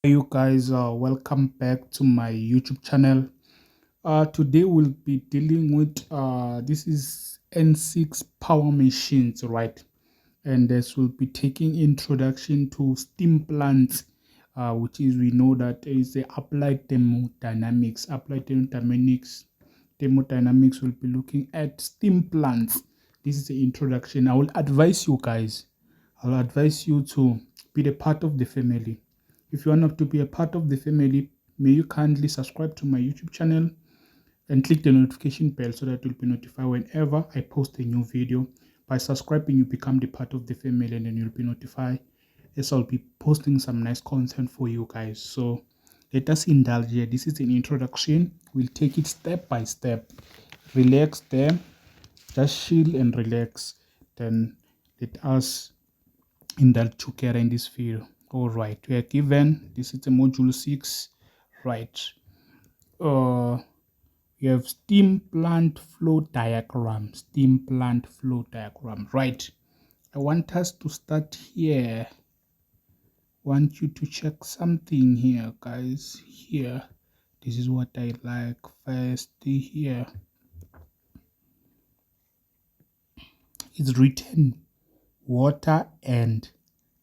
You guys, welcome back to my YouTube channel. Today we'll be dealing with this is N6 power machines, right? And this will be taking introduction to steam plants, which is we know that is the applied thermodynamics. Thermodynamics will be looking at steam plants. This is the introduction. I'll advise you to be the part of the family. If you want to be a part of the family, may you kindly subscribe to my YouTube channel and click the notification bell so that you'll be notified whenever I post a new video. By subscribing, you become the part of the family and then you'll be notified as I'll be posting some nice content for you guys. So let us indulge here. This is an introduction. We'll take it step by step. Relax there. Just chill and relax. Then let us indulge together in this video. All right, we are given this is the module 6, right? uh we have steam plant flow diagram. Right? I want us to start here. Want you to check something here, guys. Here, this is what I like first. Here it's written water and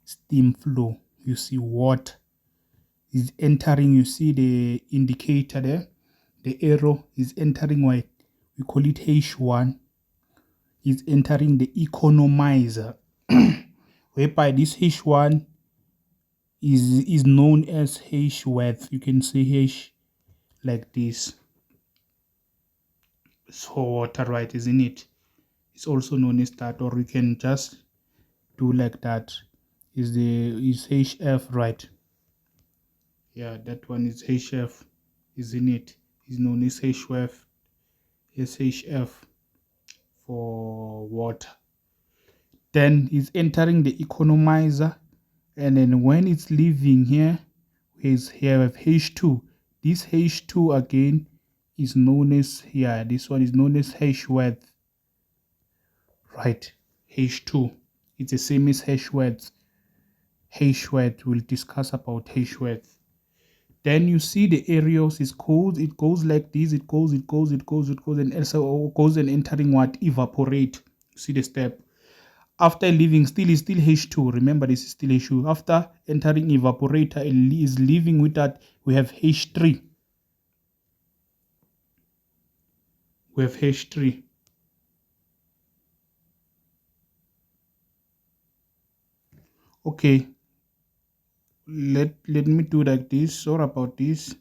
steam flow. You see water is entering. You see the indicator there, the arrow is entering what we call it H1, is entering the economizer, whereby this H1 is known as H width. You can say H like this. So water, right, isn't it? It's also known as that, or we can just do like that. Is HF, right? Yeah, that one is HF, isn't it? Is known as HF, SHF for water. Then it's entering the economizer, and then when it's leaving here, here we have H2. This H2 again is known as, yeah, this one is known as H width, right? H2, it's the same as H width. We'll discuss about H width. Then you see the areas is cold. It goes like this. It goes, and also goes and entering what? Evaporate. See the step. After leaving, is still H2. Remember, this is still H2. After entering evaporator, it is leaving with that. We have H3. Okay. Let me do like this. Sorry about this.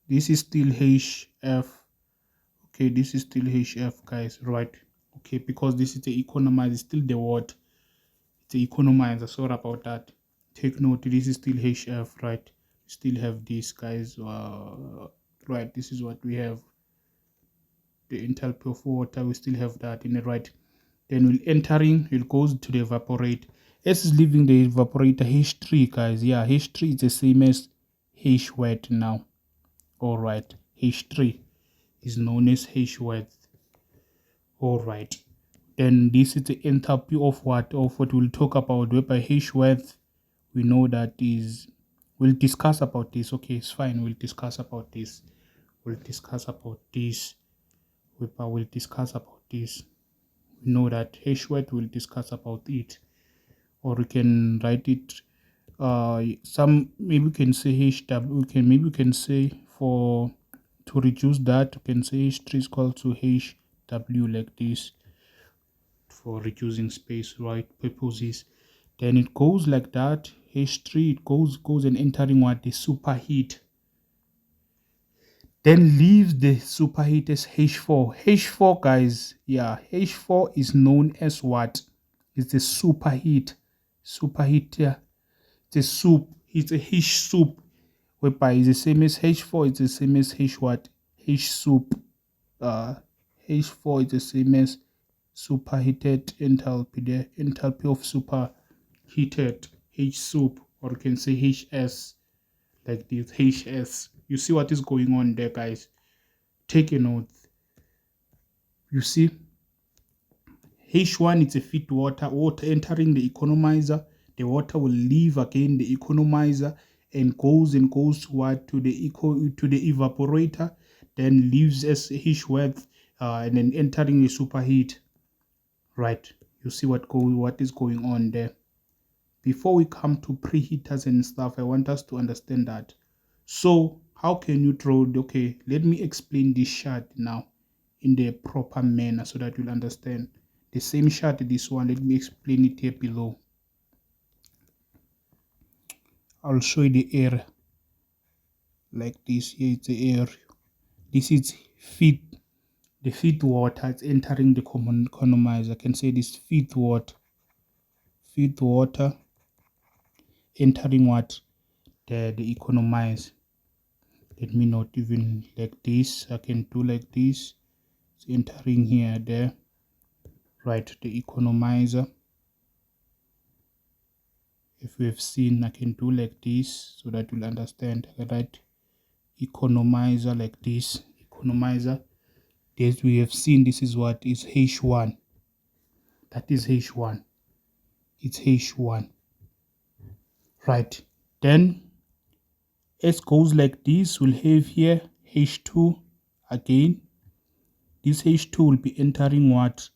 This is still HF. Okay, this is still HF, guys. Right. Okay, because this is the economizer, it's still the word. It's the economizer. Sorry about that. Take note, this is still HF, right? Still have this, guys. Right, this is what we have. The enthalpy of water, we still have that in the right. Then we'll entering, it goes to the evaporate. S is leaving the evaporator, H3, guys. Yeah, H3 is the same as H wet now. All right, H3 is known as H wet. All right, then this is the enthalpy of what we'll talk about, whereby H wet, we know that is, we'll discuss about this. Okay, it's fine, we'll discuss about this. We'll discuss about this. We'll discuss about this. We know that H word will discuss about it, or we can write it. Some maybe we can say HW. Maybe we can say, for to reduce that, we can say H3 is equal to HW like this, for reducing space, right, purposes. Then it goes like that. H3, it goes and entering what? The superheat. Then leaves the superheat as H4. H4, guys, yeah, H4 is known as what? It's the superheat. Yeah. It's a soup. It's a H soup. Whereby it's the same as H4, it's the same as H what? H soup. Uh H4 is the same as superheated enthalpy. The enthalpy of superheated H soup, or you can say HS like this. HS. You see what is going on there, guys? Take a note. You see, H1 is a fit water entering the economizer. The water will leave again the economizer, and goes to what, to the evaporator, then leaves as H worth, and then entering the superheat. Right, you see what is going on there. Before we come to preheaters and stuff, I want us to understand that. So how can you draw? Okay, let me explain this chart now in the proper manner so that you'll understand. The same chart, this one, let me explain it here below. I'll show you the air like this. Here it's the air. This is feed, the feed water. It's entering the common economizer. I can say this feed water entering what, the economize. Let me not even like this. I can do like this. It's entering here, there. Right, the economizer. If we have seen, I can do like this so that you'll understand. Right, economizer like this. Economizer. As we have seen, this is what is H1. That is H1. It's H1. Right. Then S goes like this. We'll have here H2 again. This H2 will be entering what?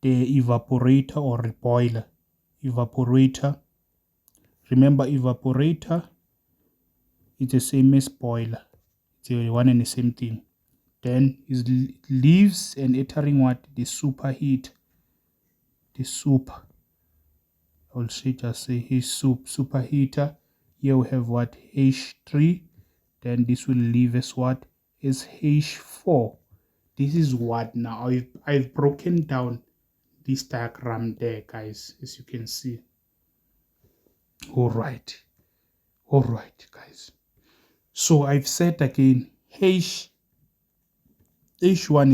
The evaporator or the boiler. Evaporator. Remember, evaporator is the same as boiler. It's the one and the same thing. Then it leaves and entering what? The superheat. The super. I'll just say his superheater. Here we have what? H3. Then this will leave as what? As H4. This is what now. I've broken down this diagram there, guys, as you can see. All right, guys. So I've said again, H1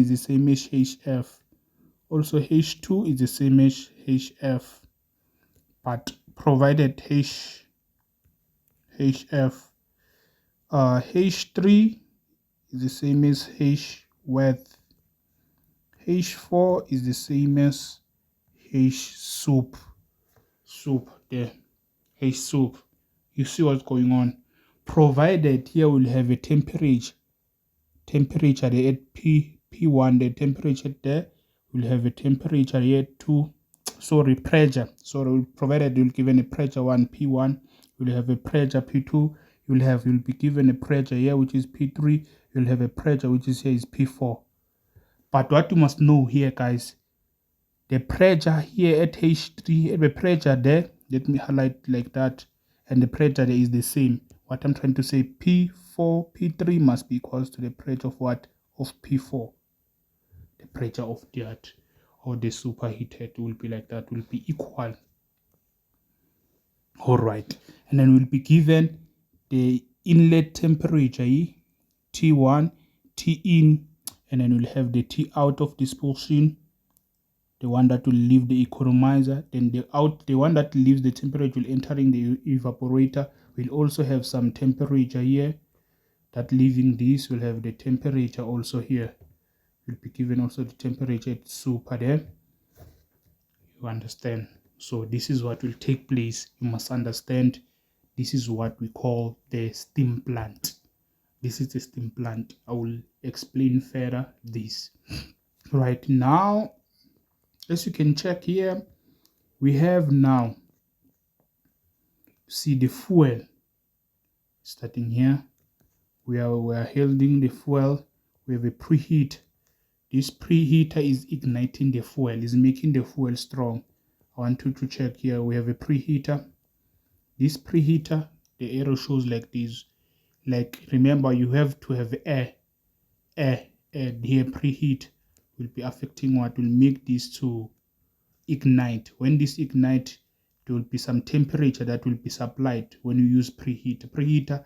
is the same as HF. Also H2 is the same as HF. But provided HF, H3 is the same as H worth. H4 is the same as H soup there. H soup. You see what's going on. Provided here we'll have a temperature there at P1, the temperature there. We'll have a temperature here pressure. Provided you'll given a pressure 1 P1, you'll have a pressure P2, you'll be given a pressure here which is P3, you'll have a pressure which is here is P4. But what you must know here, guys, the pressure here at H3, the pressure there, let me highlight like that, and the pressure there is the same. What I'm trying to say, P4, P3 must be equals to the pressure of what? Of P4. The pressure of that, or the superheated, will be like that, will be equal. All right. And then we'll be given the inlet temperature, T1, T in, and then we'll have the T out of this portion, the one that will leave the economizer. Then the one that leaves the temperature will entering the evaporator. We'll also have some temperature here. That leaving this will have the temperature also here. We'll be given also the temperature at super there. You understand? So this is what will take place. You must understand. This is what we call the steam plant. This is the steam plant. I will explain further this. Right now, as you can check here, we have now, see the fuel. Starting here, we are holding the fuel. We have a preheat. This preheater is igniting the fuel, is making the fuel strong. I want you to check here. We have a preheater. This preheater, the arrow shows like this. Like, remember, you have to have air here. Preheat will be affecting what will make this to ignite. When this ignite, there will be some temperature that will be supplied when you use preheater. Preheater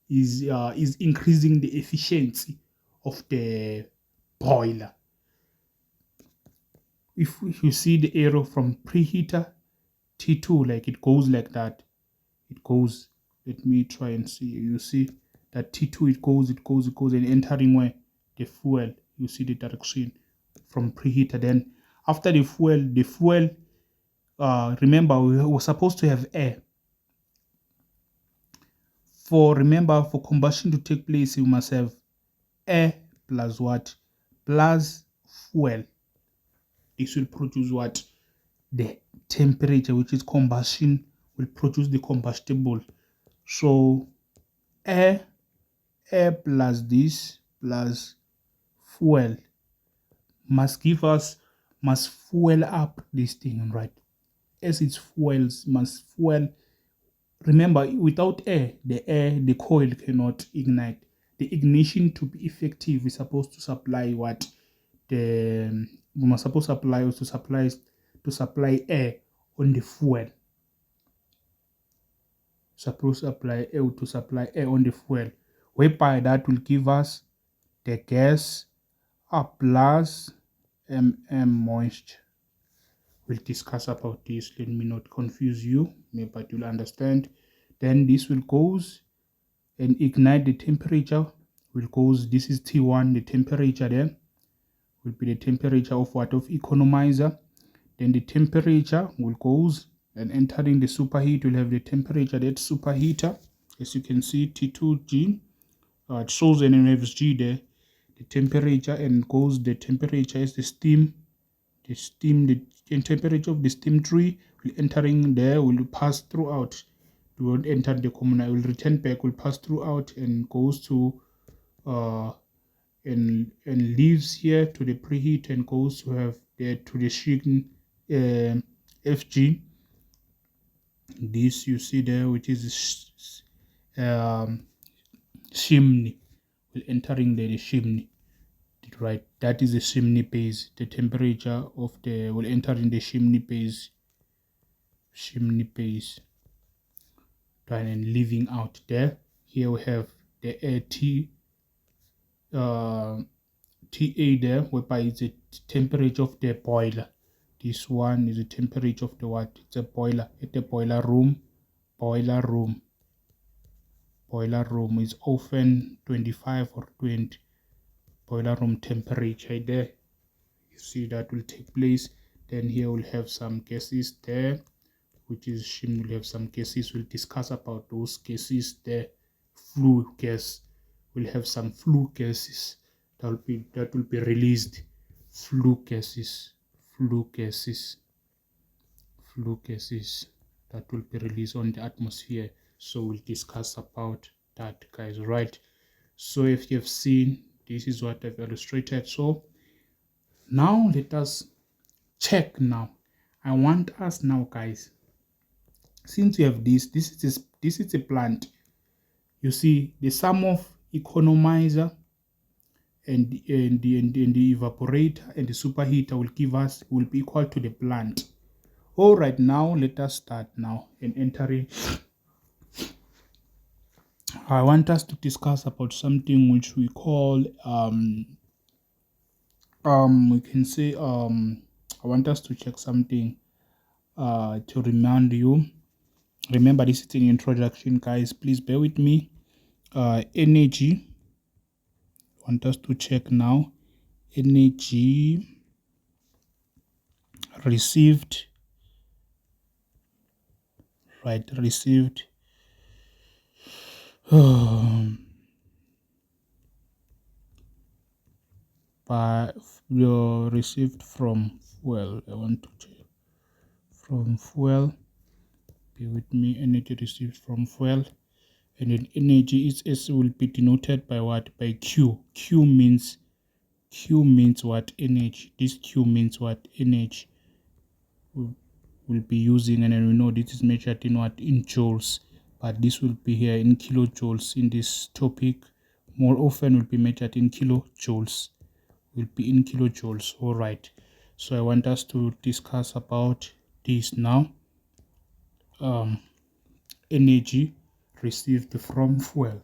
is increasing the efficiency of the boiler. If you see the arrow from preheater T2, like it goes like that, it goes. Let me try and see. You see that T2, it goes and entering where the fuel. You see the direction from preheater. Then after the fuel, remember we were supposed to have air. remember, for combustion to take place, you must have air plus what? Plus fuel. This will produce what? The temperature, which is combustion, will produce the combustible. So air plus this plus fuel must fuel up this thing, right? As it fuels, must fuel. Remember, without air, the coil cannot ignite. The ignition to be effective is supposed to supply what? We must suppose supply to supply air on the fuel. Suppose supply air to supply air on the fuel, whereby that will give us the gas plus moist. We'll discuss about this. Let me not confuse you, but you'll understand. Then this will cause and ignite the temperature. Will cause, this is T1, the temperature there will be the temperature of what? Of economizer. Then the temperature will cause and entering the superheat will have the temperature that superheater. As you can see, T2G. It shows an NFG there. The temperature, and goes the temperature is the steam. The temperature of the steam tree will entering there, will pass throughout. It won't enter the common, will return back, will pass throughout and goes to and leaves here to the preheat and goes to have there to the Schicken FG. This you see there, which is chimney, will entering the chimney, right? That is the chimney base. The temperature of the will enter in the chimney base, and leaving out there. Here we have the air TA there, whereby it's the temperature of the boiler. This one is the temperature of the what? It's a boiler. At the boiler room is often 25 or 20. Boiler room temperature there. You see that will take place. Then here we'll have some gases there, which is shim. We'll have some gases. We'll discuss about those gases there. Flue gas. We'll have some flue gases that will be released. Flue gases that will be released on the atmosphere. So we'll discuss about that, guys, right? So if you have seen, this is what I've illustrated. So now let us check now. I want us now, guys, since we have this is a plant. You see the sum of economizer and the evaporator and the superheater will be equal to the plant. All right, now let us start now and entering. I want us to discuss about something which we call we can say I want us to check something to remind you. Remember, this is an introduction, guys. Please bear with me. Energy. I want us to check now. Energy received. Right, received. Received from fuel. I want to check from fuel. Be with me. Energy received from fuel, and then energy is will be denoted by what? By Q. Q means what? Energy. This Q means what? Energy. We'll be using, and then we know this is measured in what? In joules, but this will be here in kilojoules. In this topic, more often will be measured in kilojoules. Will be in kilojoules. All right, so I want us to discuss about this now. Energy received from fuel.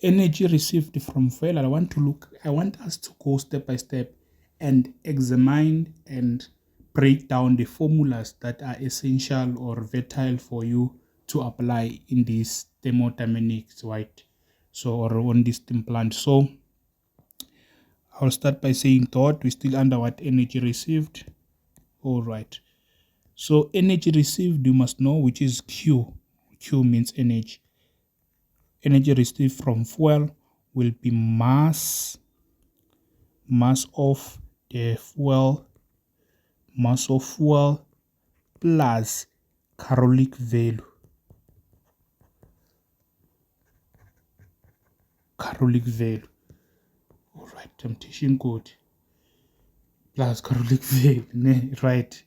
Energy received from fuel. I want us to go step by step and examine and break down the formulas that are essential or vital for you to apply in this thermodynamics, right? So, or on this steam plant. So I'll start by saying that we're still under what? Energy received. All right. So energy received, you must know, which is Q. Q means energy. energy received from fuel will be mass of the fuel, plus caloric value. All right, temptation code plus caloric value, right?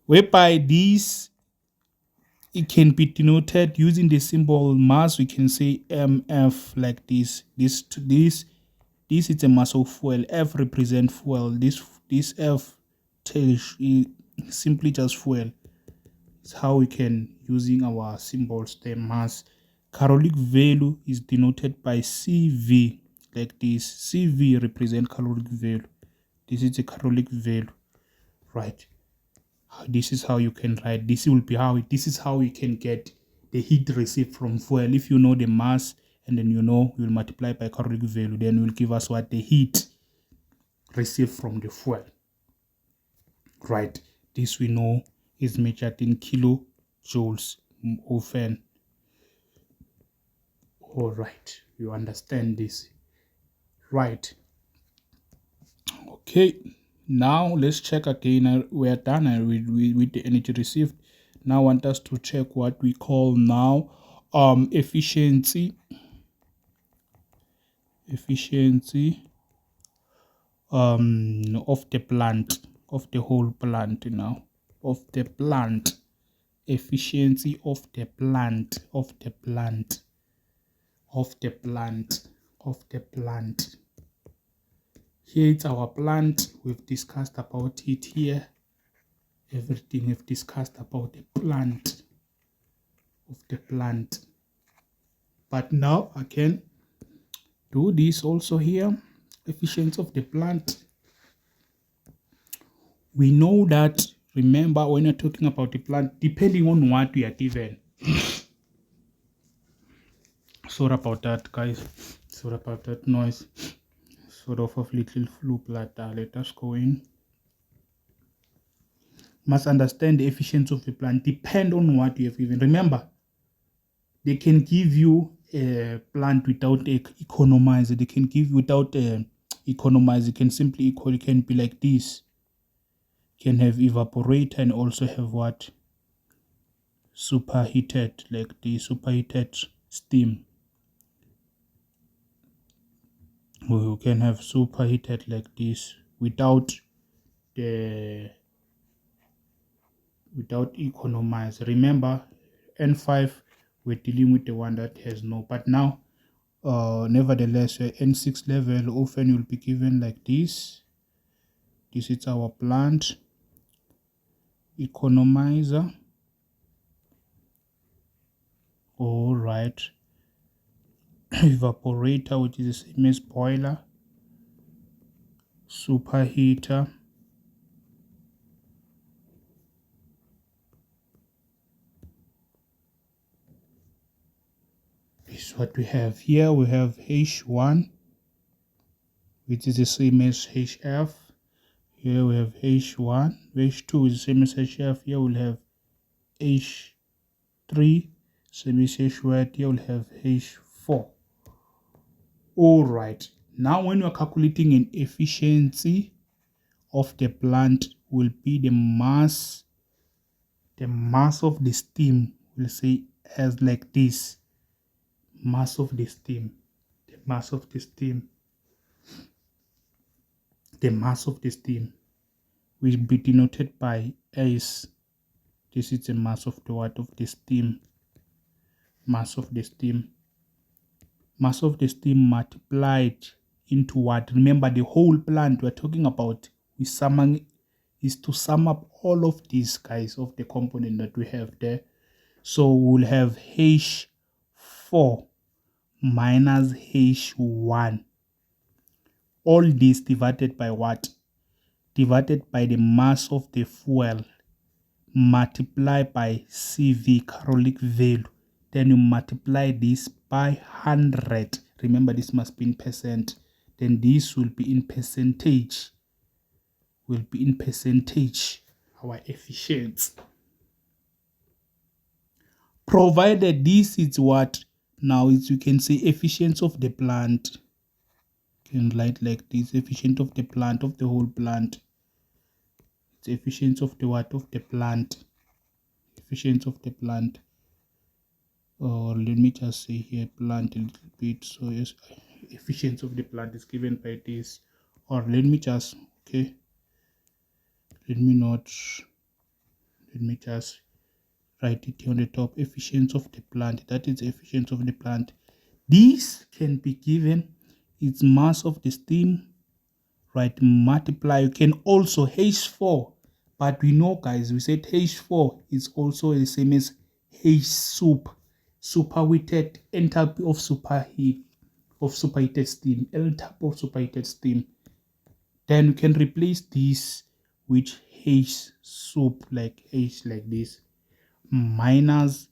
Whereby these, it can be denoted using the symbol mass. We can say mf like this. This is a mass of fuel. F represent fuel. This F tells simply just fuel. It's how we can, using our symbols, the mass. Caloric value is denoted by CV like this. CV represent caloric value. This is the caloric value, right? This is how you can write. This is how you can get the heat received from fuel. If you know the mass and then you'll multiply by caloric value, then will give us what the heat received from the fuel, right? This we know is measured in kilojoules often. All right, you understand this, right? Okay, now let's check again. We're done with the energy received. Now I want us to check what we call now efficiency of the plant, of the whole plant now, of the plant, efficiency of the plant, Here it's our plant. We've discussed about it here. Everything we've discussed about the plant, But now I can do this also here. Efficiency of the plant. We know that, remember, when you're talking about the plant, depending on what we are given. Sorry about that, guys. Sorry about that noise. Sort of a little flu bladder. Let us go in. Must understand the efficiency of the plant. Depend on what you have given. Remember, they can give you a plant without economizer. They can give you without economizer. It can simply equal. It can be like this. Can have evaporator and also have what? Superheated, like the superheated steam. We can have superheated like this without economizer. Remember, N5 we're dealing with the one that has no, but now nevertheless N6 level often you'll be given like this. This is our plant economizer. All right. Evaporator, which is the same as boiler. Superheater. This is what we have here. We have H1, which is the same as HF. Here we have H1. H2 is the same as HF. Here we'll have H3. Same as H1. Here we'll have H4. All right. Now when we're calculating an efficiency of the plant, will be the mass of the steam. We'll say as like this. Mass of the steam. The mass of the steam will be denoted by S. This is the mass of the what? Of the steam. Mass of the steam multiplied into what? Remember, the whole plant we're talking about is to sum up all of these guys of the component that we have there. So we'll have H4 minus H1. All this divided by what? Divided by the mass of the fuel, multiply by CV, caloric value. Then you multiply this by 100. Remember, this must be in percent. Then this will be in percentage. Our efficiency. Provided this is what? Now you can say efficiency of the plant. You can write like this: efficiency of the plant, of the whole plant. It's efficiency of the what? Of the plant. Efficiency of the plant. Or let me just say here plant a little bit. So yes, efficiency of the plant is given by this. Or let me just, okay, let me not, let me just write it on the top: efficiency of the plant. That is efficiency of the plant. This can be given its mass of the steam, right? Multiply. You can also H4, but we know, guys, we said H4 is also the same as H soup, superheated enthalpy of superheat, of superheated steam, enthalpy of superheated steam. Then we can replace this with H soup, like H like this, minus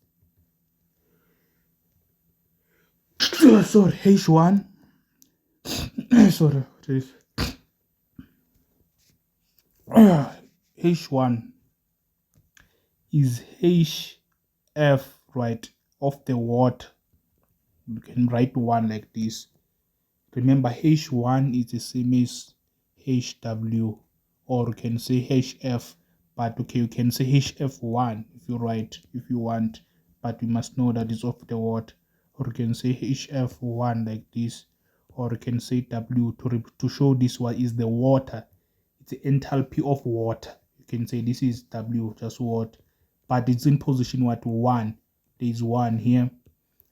sorry, H1 sorry, this H1 is HF, right, of the water. You can write 1 like this. Remember, H1 is the same as HW, or you can say HF, but okay, you can say HF1 if you write, if you want, but you must know that it's of the water. Or you can say HF1 like this, or you can say W to show this one is the water. It's the enthalpy of water. You can say this is W, just water, but it's in position what? 1. There is 1 here.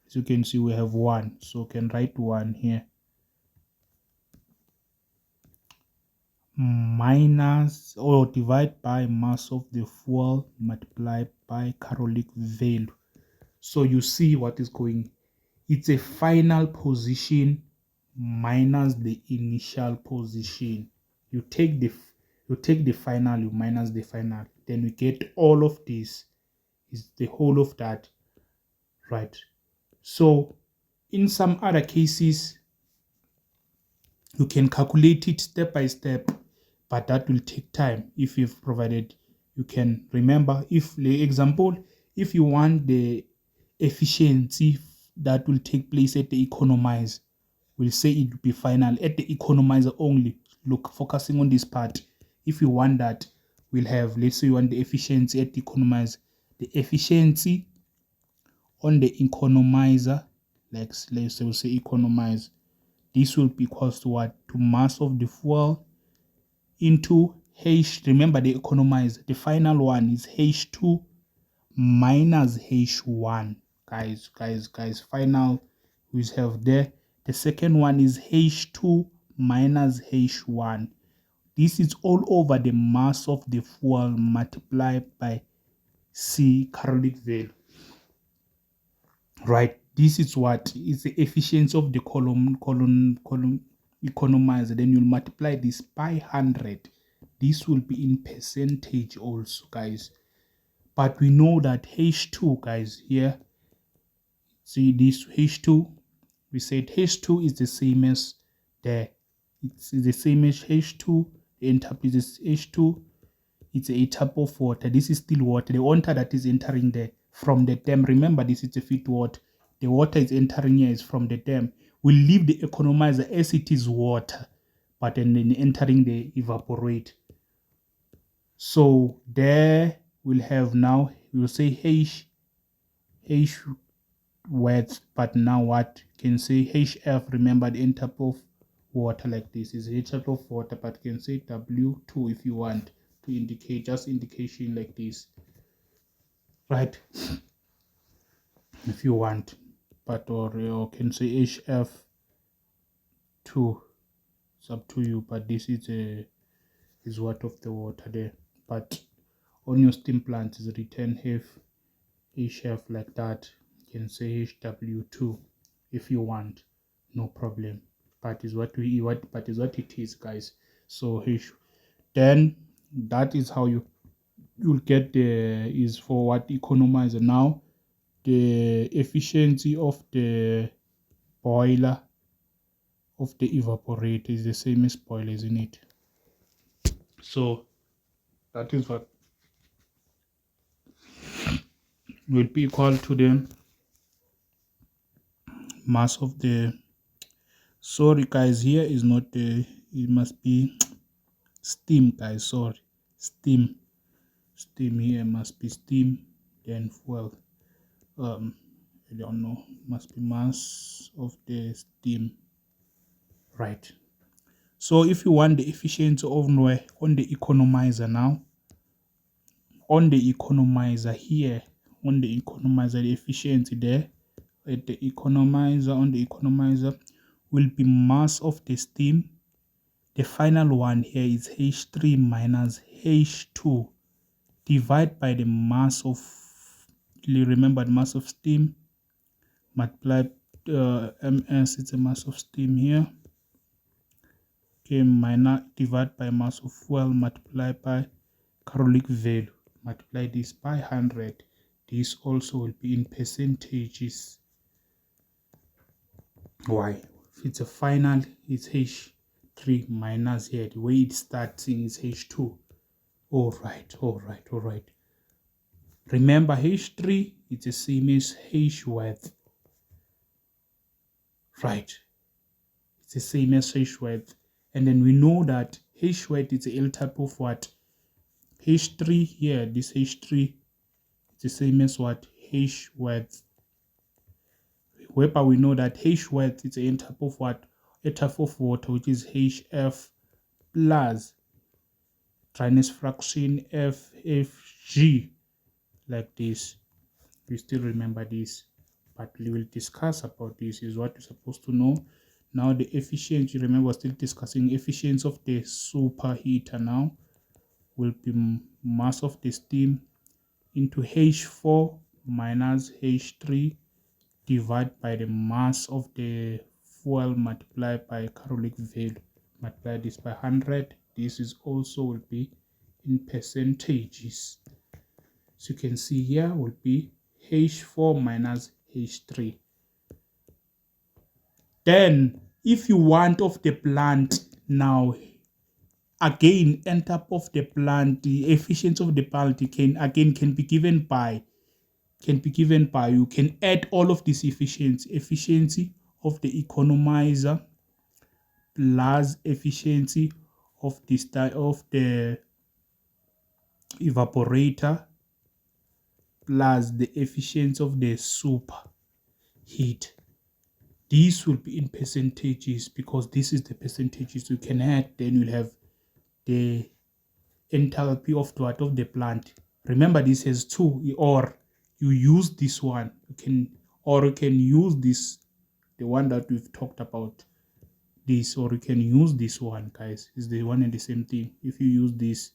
As you can see, we have 1, so you can write 1 here, minus or divide by mass of the fuel multiplied by caloric value. So you see what is going. It's a final position minus the initial position. You take the final, you minus the final, then we get all of this is the whole of that, right? So in some other cases, you can calculate it step by step, but that will take time. If you've provided, you can remember, if the example, if you want the efficiency that will take place at the economizer, we'll say it will be final at the economizer only. Look, focusing on this part. If you want that, we'll have, let's say you want the efficiency at the economizer. The efficiency on the economizer, like let's say we'll say economize, this will be equals to what? To mass of the fuel into H. Remember the economizer. The final one is H2 minus H1. Guys. Final we have there. The second one is H2 minus H1. This is all over the mass of the fuel multiplied by C caloric value. Right, this is what is the efficiency of the column economizer. Then you'll multiply this by 100. This will be in percentage also, guys, but we know that H2, guys, here, see this H2, we said H2 is the same as it's the same as H2. The enthalpy is H2. It's a tap of water. This is still water. The water that is entering there from the dam. Remember, this is a feed water. The water is entering here is from the dam. We'll leave the economizer as it is water, but then entering the evaporate. So there we'll have now, we'll say H wet, but now what can say HF. Remember the enthalpy of water like this is enthalpy of water, but can say W2 if you want to indicate, just indication like this, right? If you want, but or you can say HF2. It's up to you, but this is what of the water there. But on your steam plant is written HF like that. You can say HW2 if you want, no problem. But is what it is, guys. So then that is how you'll get the is for what economizer. Now the efficiency of the boiler of the evaporator is the same as boiler, isn't it? So that is what will be equal to the mass of the, sorry guys, here is not the, it must be steam guys, sorry, steam here must be steam, then fuel. I don't know, must be mass of the steam, right? So if you want the efficiency of on the economizer now, on the economizer here, on the economizer, the efficiency there at the economizer, on the economizer will be mass of the steam. The final one here is H3 minus H2 divided by the mass of, remember the mass of steam, multiply ms, it's a mass of steam here, okay, minus divided by mass of fuel, multiply by caloric value, multiply this by 100. This also will be in percentages. Why? If it's a final, it's H3 minus here. The way it starts is H2. All right. Remember, H3 is the same as H width. Right. It's the same as H width. And then we know that H width is a L type of what? H3 here, this H3 is the same as what? H width. Whereby we know that H width is a N type of what? A type of water, which is HF plus dryness fraction FFG, like this. We still remember this, but we will discuss about this, is what you're supposed to know. Now the efficiency, remember we're still discussing efficiency of the superheater now, will be mass of the steam into H4 minus H3 divided by the mass of the fuel multiplied by caloric value, multiply this by 100. This is also will be in percentages. So you can see here will be H4 minus H3. Then if you want of the plant now, again end up of the plant, the efficiency of the plant can be given by, you can add all of this efficiency of the economizer plus efficiency of the evaporator plus the efficiency of the super heat. These will be in percentages because this is the percentages you can add. Then you'll have the enthalpy of the plant. Remember, this has two, or you use this one. You can use this, the one that we've talked about, this, or you can use this one, guys. It's the one and the same thing. If you use this,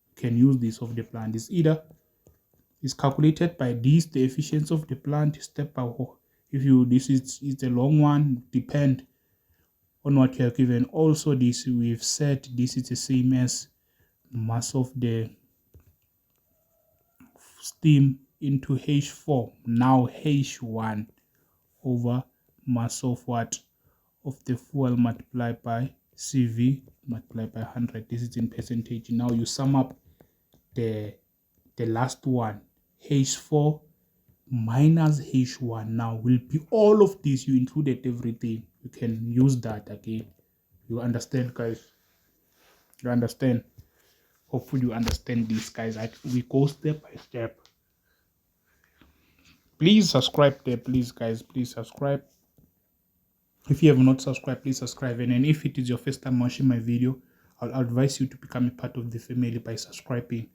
you can use this of the plant. It's either is calculated by this, the efficiency of the plant, step by if you, this is a long one, depend on what you have given. Also this, we've said this is the same as mass of the steam into H4, now H1 over mass of what, of the fuel multiplied by CV multiplied by 100. This is in percentage. Now you sum up the last one, H4 minus H1 now will be all of this. You included everything. You can use that again. You understand, guys? You understand? Hopefully you understand this, guys. We go step by step. Please subscribe there, please, guys. Please subscribe. If you have not subscribed, please subscribe. And then if it is your first time watching my video, I'll advise you to become a part of the family by subscribing.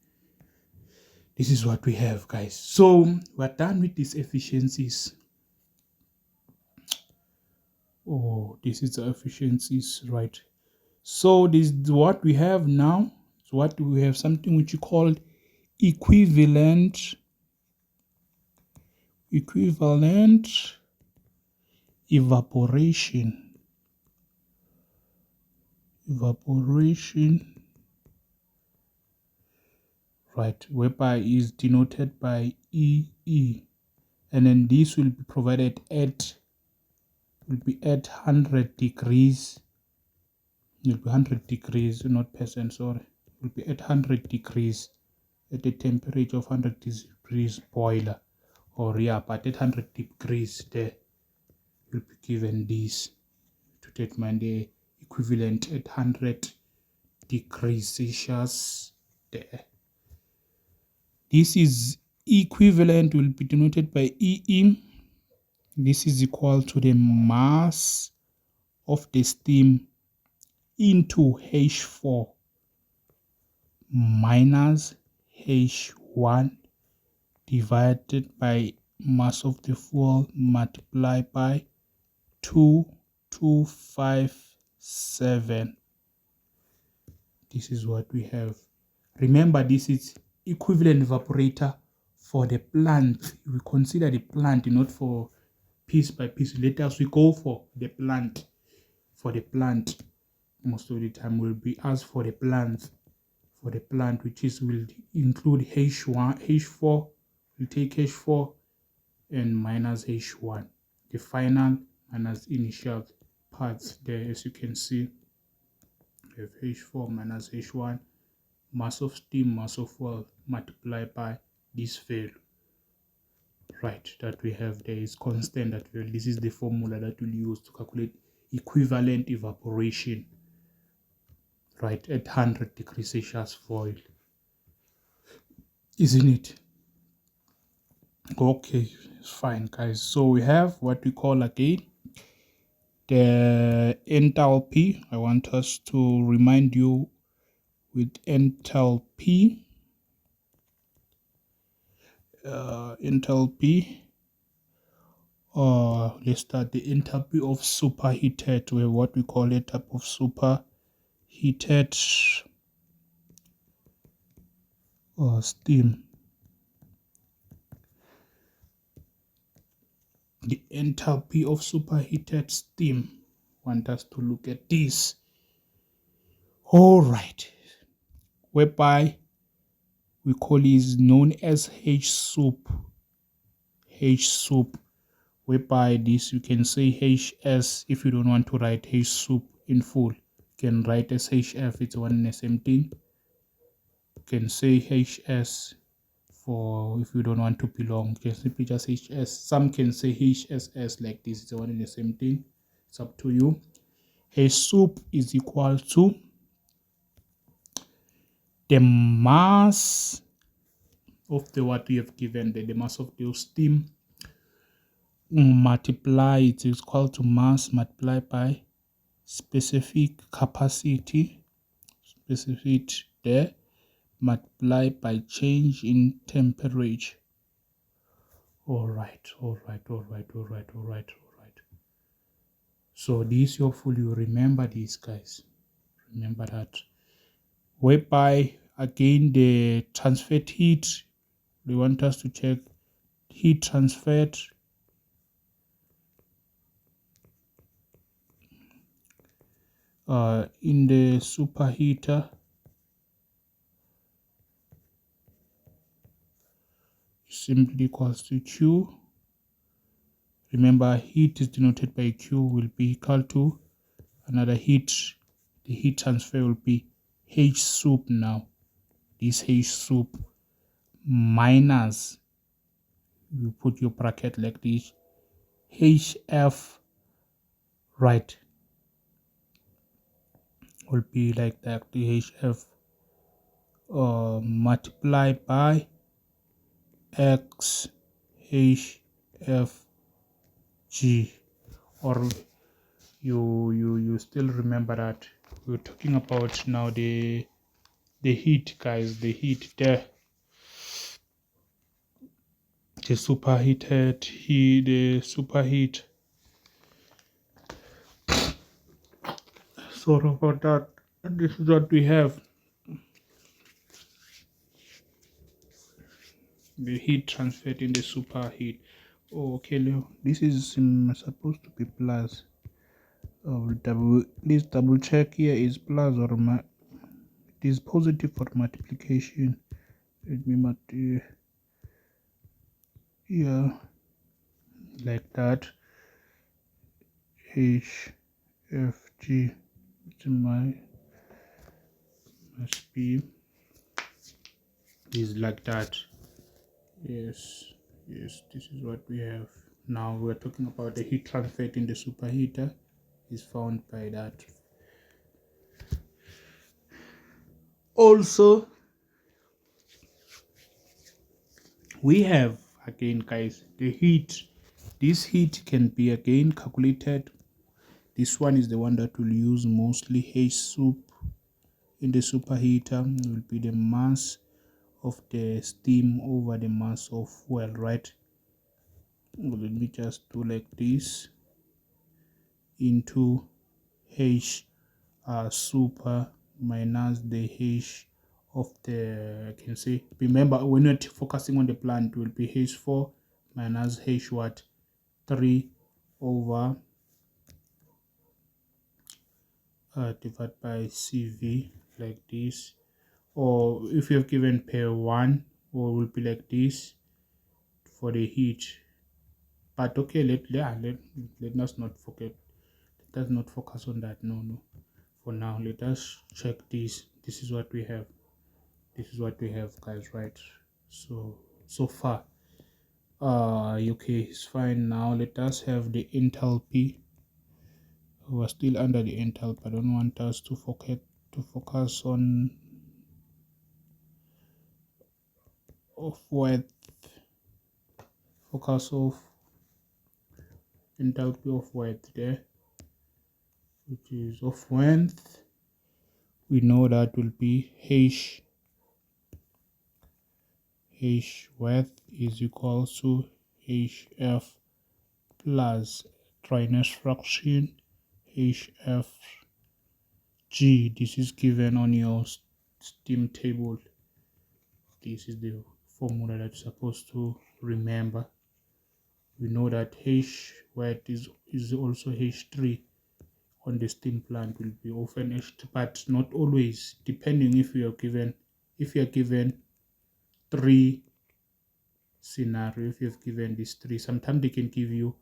This is what we have, guys. So we're done with these efficiencies. Oh, this is the efficiencies, right? So this is what we have now. So what we have, something which you call equivalent evaporation, right, whereby is denoted by EE, and then this will be provided at 100 degrees. It will be 100 degrees, not percent, sorry. It will be at 100 degrees at a temperature of 100 degrees boiler, or yeah, but at 100 degrees there you'll be given this to determine the equivalent at 100 degrees Celsius there. This is equivalent will be denoted by EE. This is equal to the mass of the steam into H4 minus H1 divided by mass of the fuel multiplied by 2257. This is what we have. Remember, this is equivalent evaporator for the plant. We consider the plant, not for piece by piece. Let us we go for the plant. For the plant, most of the time will be asked for the plant. For the plant, which is will include H1, H4. We take H4 and minus H1. The final minus initial parts there, as you can see, we have H4 minus H1, mass of steam, mass of fuel multiplied by this value, right, that we have there is constant that value. This is the formula that we'll use to calculate equivalent evaporation, right, at 100 degrees Celsius foil, isn't it? Okay, it's fine, guys. So we have what we call again the enthalpy. I want us to remind you with enthalpy. Let's start the enthalpy of superheated. We have what we call a type of superheated steam. The enthalpy of superheated steam. Want us to look at this. All right, whereby we call is known as H soup. H soup, whereby this you can say HS if you don't want to write H soup in full. You can write as HF, it's one and the same thing. You can say HS for if you don't want to belong. You can simply just HS. Some can say HSS like this, it's one and the same thing. It's up to you. H soup is equal to the mass of the what we have given, the mass of the steam multiply it is equal to mass multiplied by specific capacity there multiplied by change in temperature. All right. So this hopefully you remember this, guys. Remember that. Whereby again the transferred heat, they want us to check heat transferred in the superheater simply equals to Q. Remember, heat is denoted by Q will be equal to another heat. The heat transfer will be H soup now. This H soup minus, you put your bracket like this, HF, right, will be like that. The HF multiplied by X HF G, or you still remember that we're talking about now the heat, guys, the heat there, the superheated heat, the superheat. Sorry about that. This is what we have, the heat transferred in the superheat. Oh, okay, Leo, this is supposed to be plus. This double check here is plus or it is positive for multiplication. Let me yeah, like that. H F G must be is like that. Yes, this is what we have. Now we're talking about the heat transferred in the superheater is found by that. Also, we have again, guys, the heat. This heat can be again calculated. This one is the one that we'll use mostly. H soup in the superheater will be the mass of the steam over the mass of fuel, right? Let me just do like this into H super minus the H of the, I can say, remember when you're focusing on the plant, it will be H4 minus H what 3 over divided by CV like this. Or if you have given pair 1, or will be like this for the heat. But okay, let us not forget. Let us not focus on that. No. For now, let us check this. This is what we have. This is what we have, guys, right? So far, okay, it's fine. Now let us have the enthalpy. We're still under the enthalpy. I don't want us to focus on of width. Focus of enthalpy of width there, which is of length. We know that will be h width is equal to hf plus dryness fraction hf g. This is given on your steam table. This is the formula that you're supposed to remember. We know that h width is also h3 on the steam plant will be often h3, but not always, depending if you are given 3 scenario. If you've given these 3, sometimes they can give you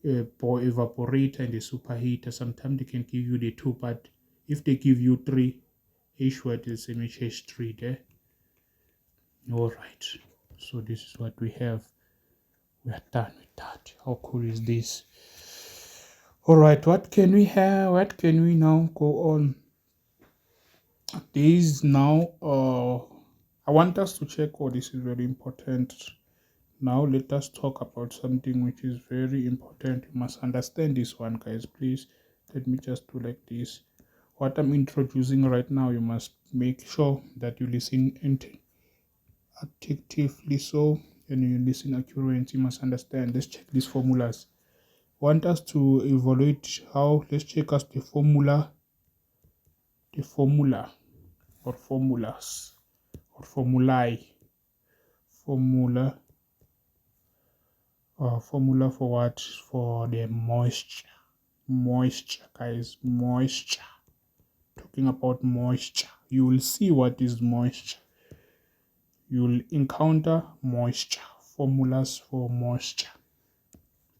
a evaporator and a superheater. Sometimes they can give you the 2, but if they give you 3, h word is same as h3 there. All right, so this is what we have. We are done with that. How cool is this? All right, what can we have? What can we now go on? This now, I want us to check. Oh, this is very important. Now let us talk about something which is very important. You must understand this one, guys. Please let me just do like this. What I'm introducing right now, you must make sure that you listen attentively. So when you listen accurately, you must understand. Let's check these formulas. Want us to evaluate how? Let's check us the formula or formulas or formulae. Formula for what? For the moisture, guys. Moisture. Talking about moisture, you will see what is moisture. You will encounter moisture. Formulas for moisture.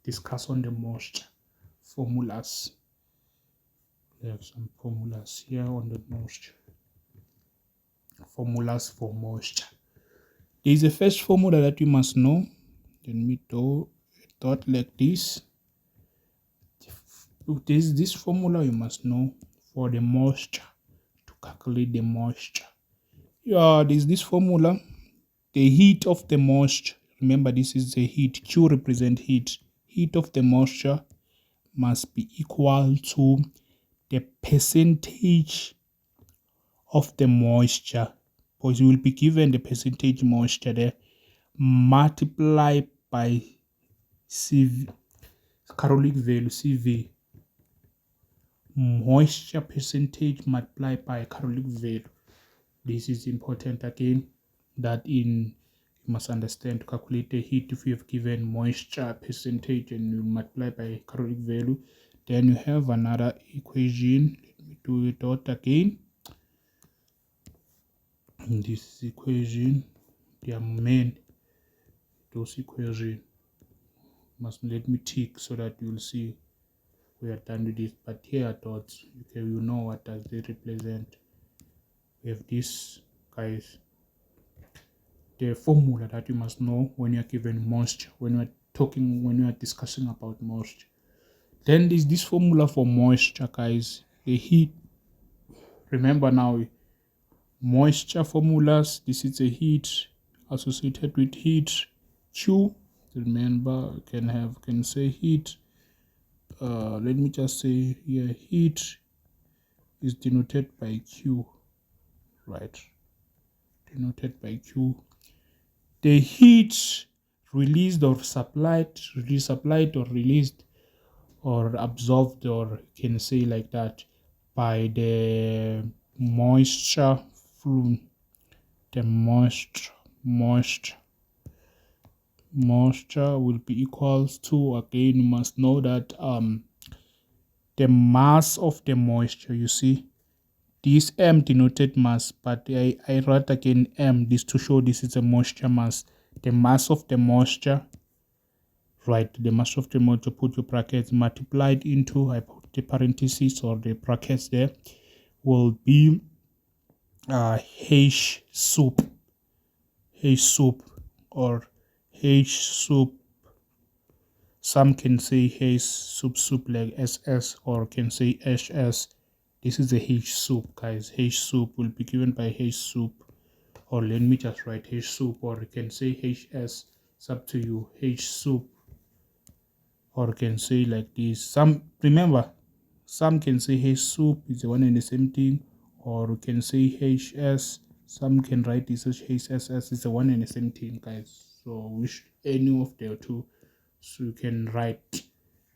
Discuss on the moisture formulas. We have some formulas here on the moisture. Formulas for moisture. There is a first formula that you must know. Let me do a thought like this. This formula you must know for the moisture, to calculate the moisture. There's this formula. The heat of the moisture, remember this is the heat. Q represent heat. Heat of the moisture must be equal to the percentage of the moisture, because you will be given the percentage moisture there, multiply by CV, caloric value CV, moisture percentage multiplied by caloric value. This is important again, that you must understand to calculate the heat. If you have given moisture percentage and you multiply by caloric value, then you have another equation. Let me do it out again. This equation, they are main. Those equations must let me tick so that you'll see we are done with this. But here are dots. Okay, you know what does they represent. We have this, guys, the formula that you must know when you're given moisture. When we're talking, when we are discussing about moisture. Then there's this formula for moisture, guys. The heat. Remember now, moisture formulas. This is a heat associated with heat. Q. Remember, can say heat. Let me just say here, heat is denoted by Q, right? Denoted by Q. The heat released or supplied or released or absorbed, or can say like that, by the moisture flume. The moisture will be equals to, again, you must know that the mass of the moisture, you see, this M denoted mass, but I write again M, this to show this is a moisture mass. The mass of the moisture, right, the mass of the moisture, put your brackets, multiplied into, I put the parentheses or the brackets there, will be H soup, or H soup. Some can say H soup like SS, or can say HS. This is the H soup, guys. H soup will be given by H soup, or let me just write H soup, or you can say HS. It's up to you. H soup, or you can say like this. Some can say H soup is the one and the same thing, or you can say HS. Some can write this as HSS. It's the one and the same thing, guys. So which any of the two, so you can write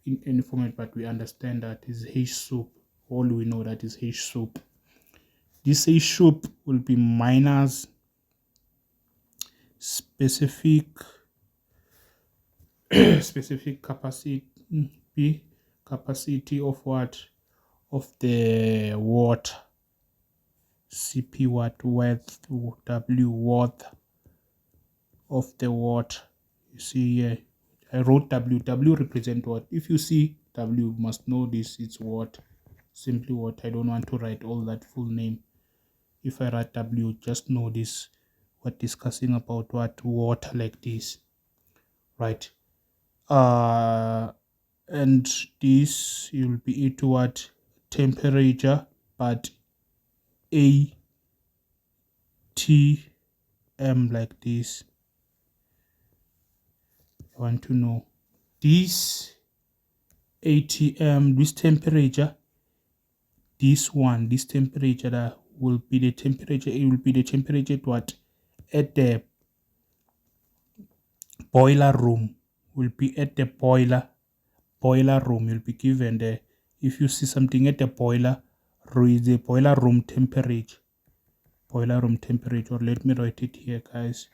in any format, but we understand that is H soup. All we know that is H soup. This H soup will be minus specific capacity of what, of the water, CP what, width, W worth of the water. You see here, I wrote W represent what. If you see W, you must know this, it's what, simply what. I don't want to write all that full name. If I write W, just know this, we're discussing about what, water, like this, right? And this will be it, what, temperature, but ATM, like this. I want to know this ATM, this temperature, this temperature that will be the temperature. It will be the temperature at what, at the boiler room, will be at the boiler room. You'll be given the, if you see something at the boiler, read the boiler room temperature. Let me write it here, guys.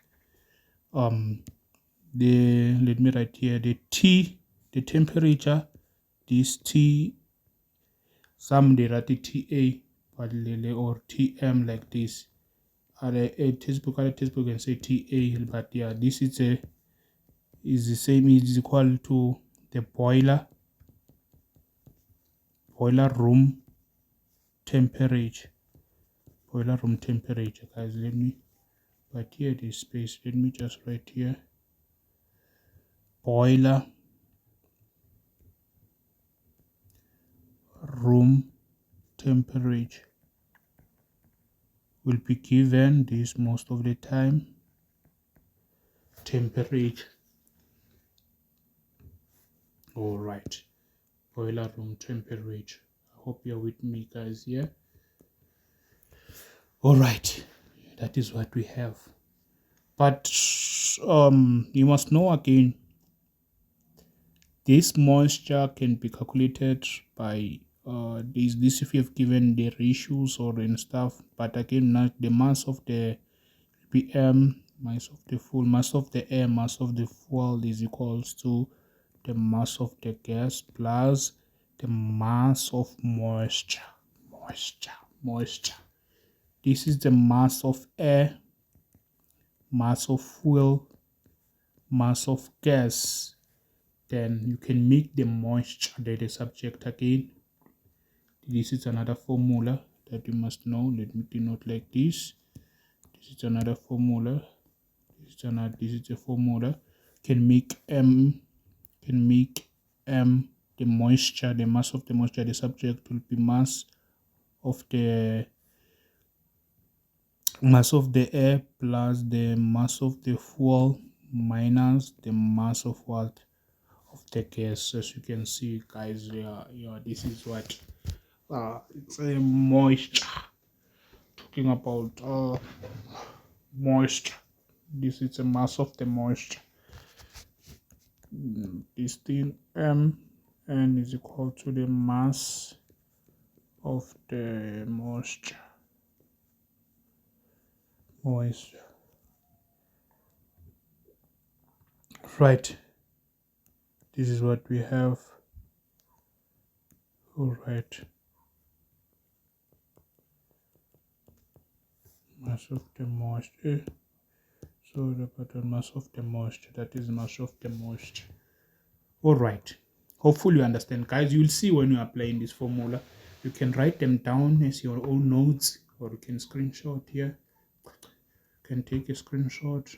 Let me write here the T, the temperature, this T, some they write it TA, but or TM, like this. A textbook can say TA, but yeah, this is the same, is equal to the boiler room temperature. Guys, let me, but here this space, let me just write here, boiler room temperature will be given this most of the time, temperature. All right, boiler room temperature. I hope you're with me, guys, here. All right, that is what we have. But you must know again, this moisture can be calculated by this if you have given the ratios or and stuff. But again, not the mass of the PM, mass of the fuel, mass of the air, mass of the fuel is equals to the mass of the gas plus the mass of moisture. This is the mass of air, mass of fuel, mass of gas. Then you can make the moisture the subject again. This is another formula that you must know. Let me denote like this. This is another formula. This is a formula. Can make M can make m the moisture, the mass of the moisture. The subject will be mass of the air plus the mass of the fuel minus the mass of what, of the gas. As you can see, guys, this is what it's a moisture. Talking about moisture, this is a mass of the moisture. This thing n is equal to the mass of the moisture. Right, this is what we have. All right, mass of the moisture. So the mass of the moisture, that is mass of the moisture. All right, hopefully you understand, guys. You will see when you are applying this formula, you can write them down as your own notes, or you can screenshot here. You can take a screenshot.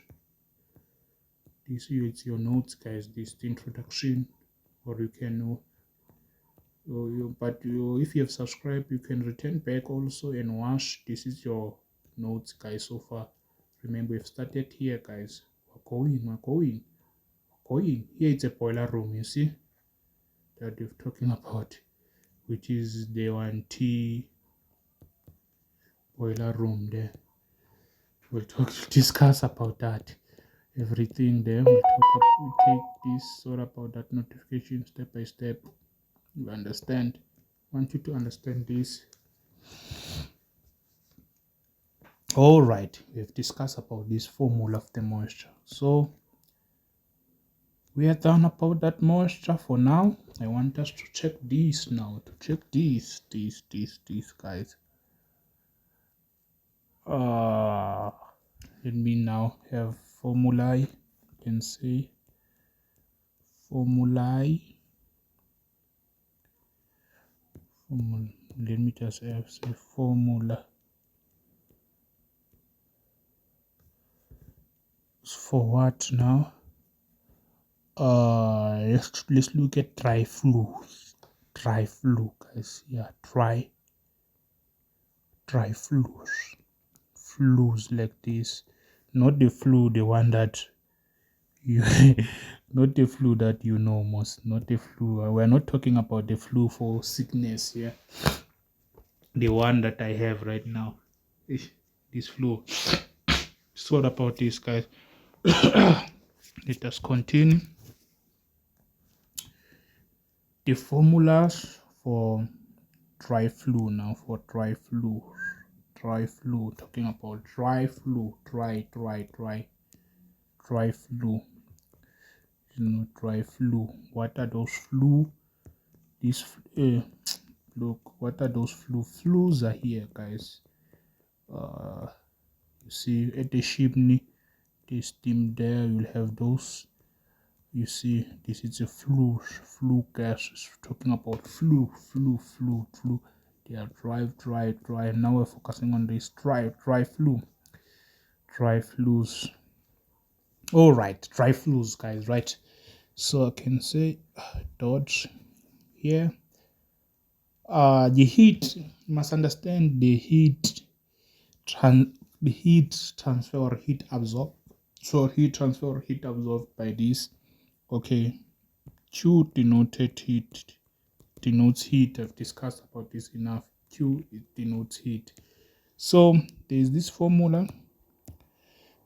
This is your notes, guys. This is the introduction, or you can if you have subscribed, you can return back also and watch. This is your notes, guys. So far, remember, we've started here, guys. We're going. Here it's a boiler room, you see, that we're talking about, which is the 1T boiler room there. We'll discuss about that, everything there. We'll take this sort about that notification step by step. You understand? I want you to understand this. All right, we've discussed about this formula of the moisture. So we are done about that moisture for now. I want us to check this now. To check these guys. Let me now have formulae. You can say formulae. Let me just have say formula. For what now? Let's look at dry flu, guys. Yeah, dry flus like this, not the flu, the one that you not the flu that you know most, not the flu. We're not talking about the flu for sickness here. The one that I have right now, this flu. So what about this, guys? Let us continue. The formulas for dry flu now. For dry flu, talking about dry flu, dry flu. Dry flu. What are those flu? This look, what are those flus are here, guys. You see at the chimney, this steam there, you'll have those. You see, this is a flu gas. Talking about flu. They are dry. Now we're focusing on this dry flus. All right, dry flus, guys. Right. So I can say dot here. The heat, you must understand the heat transfer or heat absorb. So heat transfer or heat absorbed by this. Okay, Q denotes heat. I've discussed about this enough. Q, it denotes heat. So there's this formula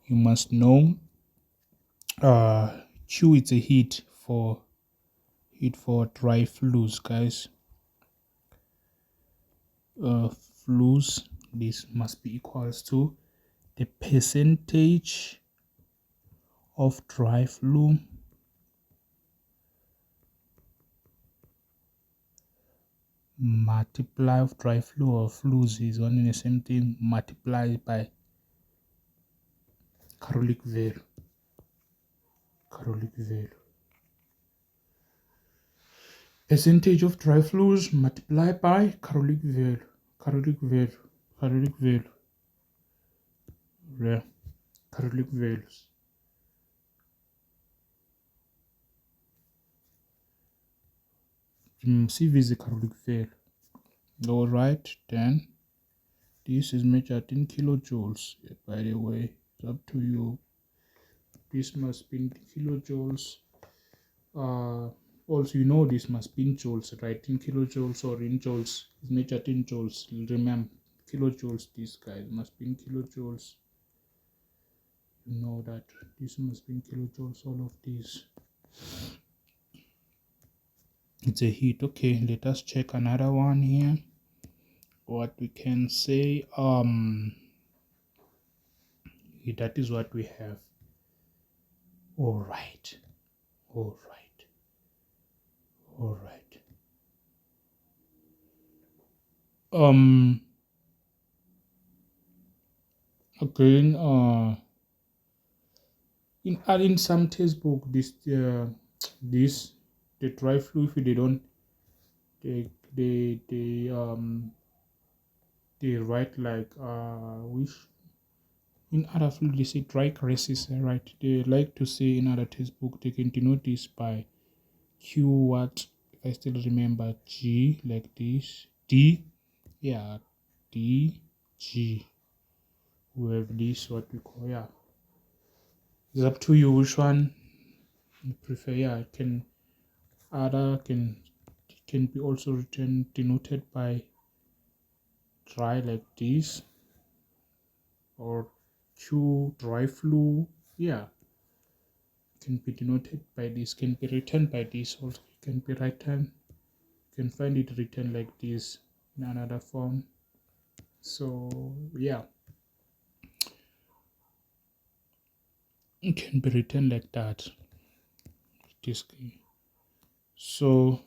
you must know. Q is a heat for dry flus, guys. Flus, this must be equals to the percentage of dry flu multiply of dry flu or flus is one and the same thing, multiplied by caloric value. Percentage of dry flus multiplied by caloric value. Yeah, caloric values. physical fail. All right, then this is measured in kilojoules. By the way, it's up to you. This must be in kilojoules. Also, you know this must be in joules, right? In kilojoules or in joules. It's measured in joules. Remember, kilojoules. These guys must be in kilojoules. You know that this must be in kilojoules. All of these. It's a heat. Okay, let us check another one here. What we can say. That is what we have. All right. All right. All right. Again, in some textbook, this the dry fluid, they don't they write like which in other field they say dry gases, right? They like to say in other textbook they can denote this by Q what, if I still remember, G like this, D, yeah, D, G. We have this what we call, yeah. It's up to you which one you prefer. Yeah, can be also written denoted by dry like this, or Q dry flu. Yeah, can be denoted by this, can be written by this, or can be written, you can find it written like this in another form. So yeah, it can be written like that. This so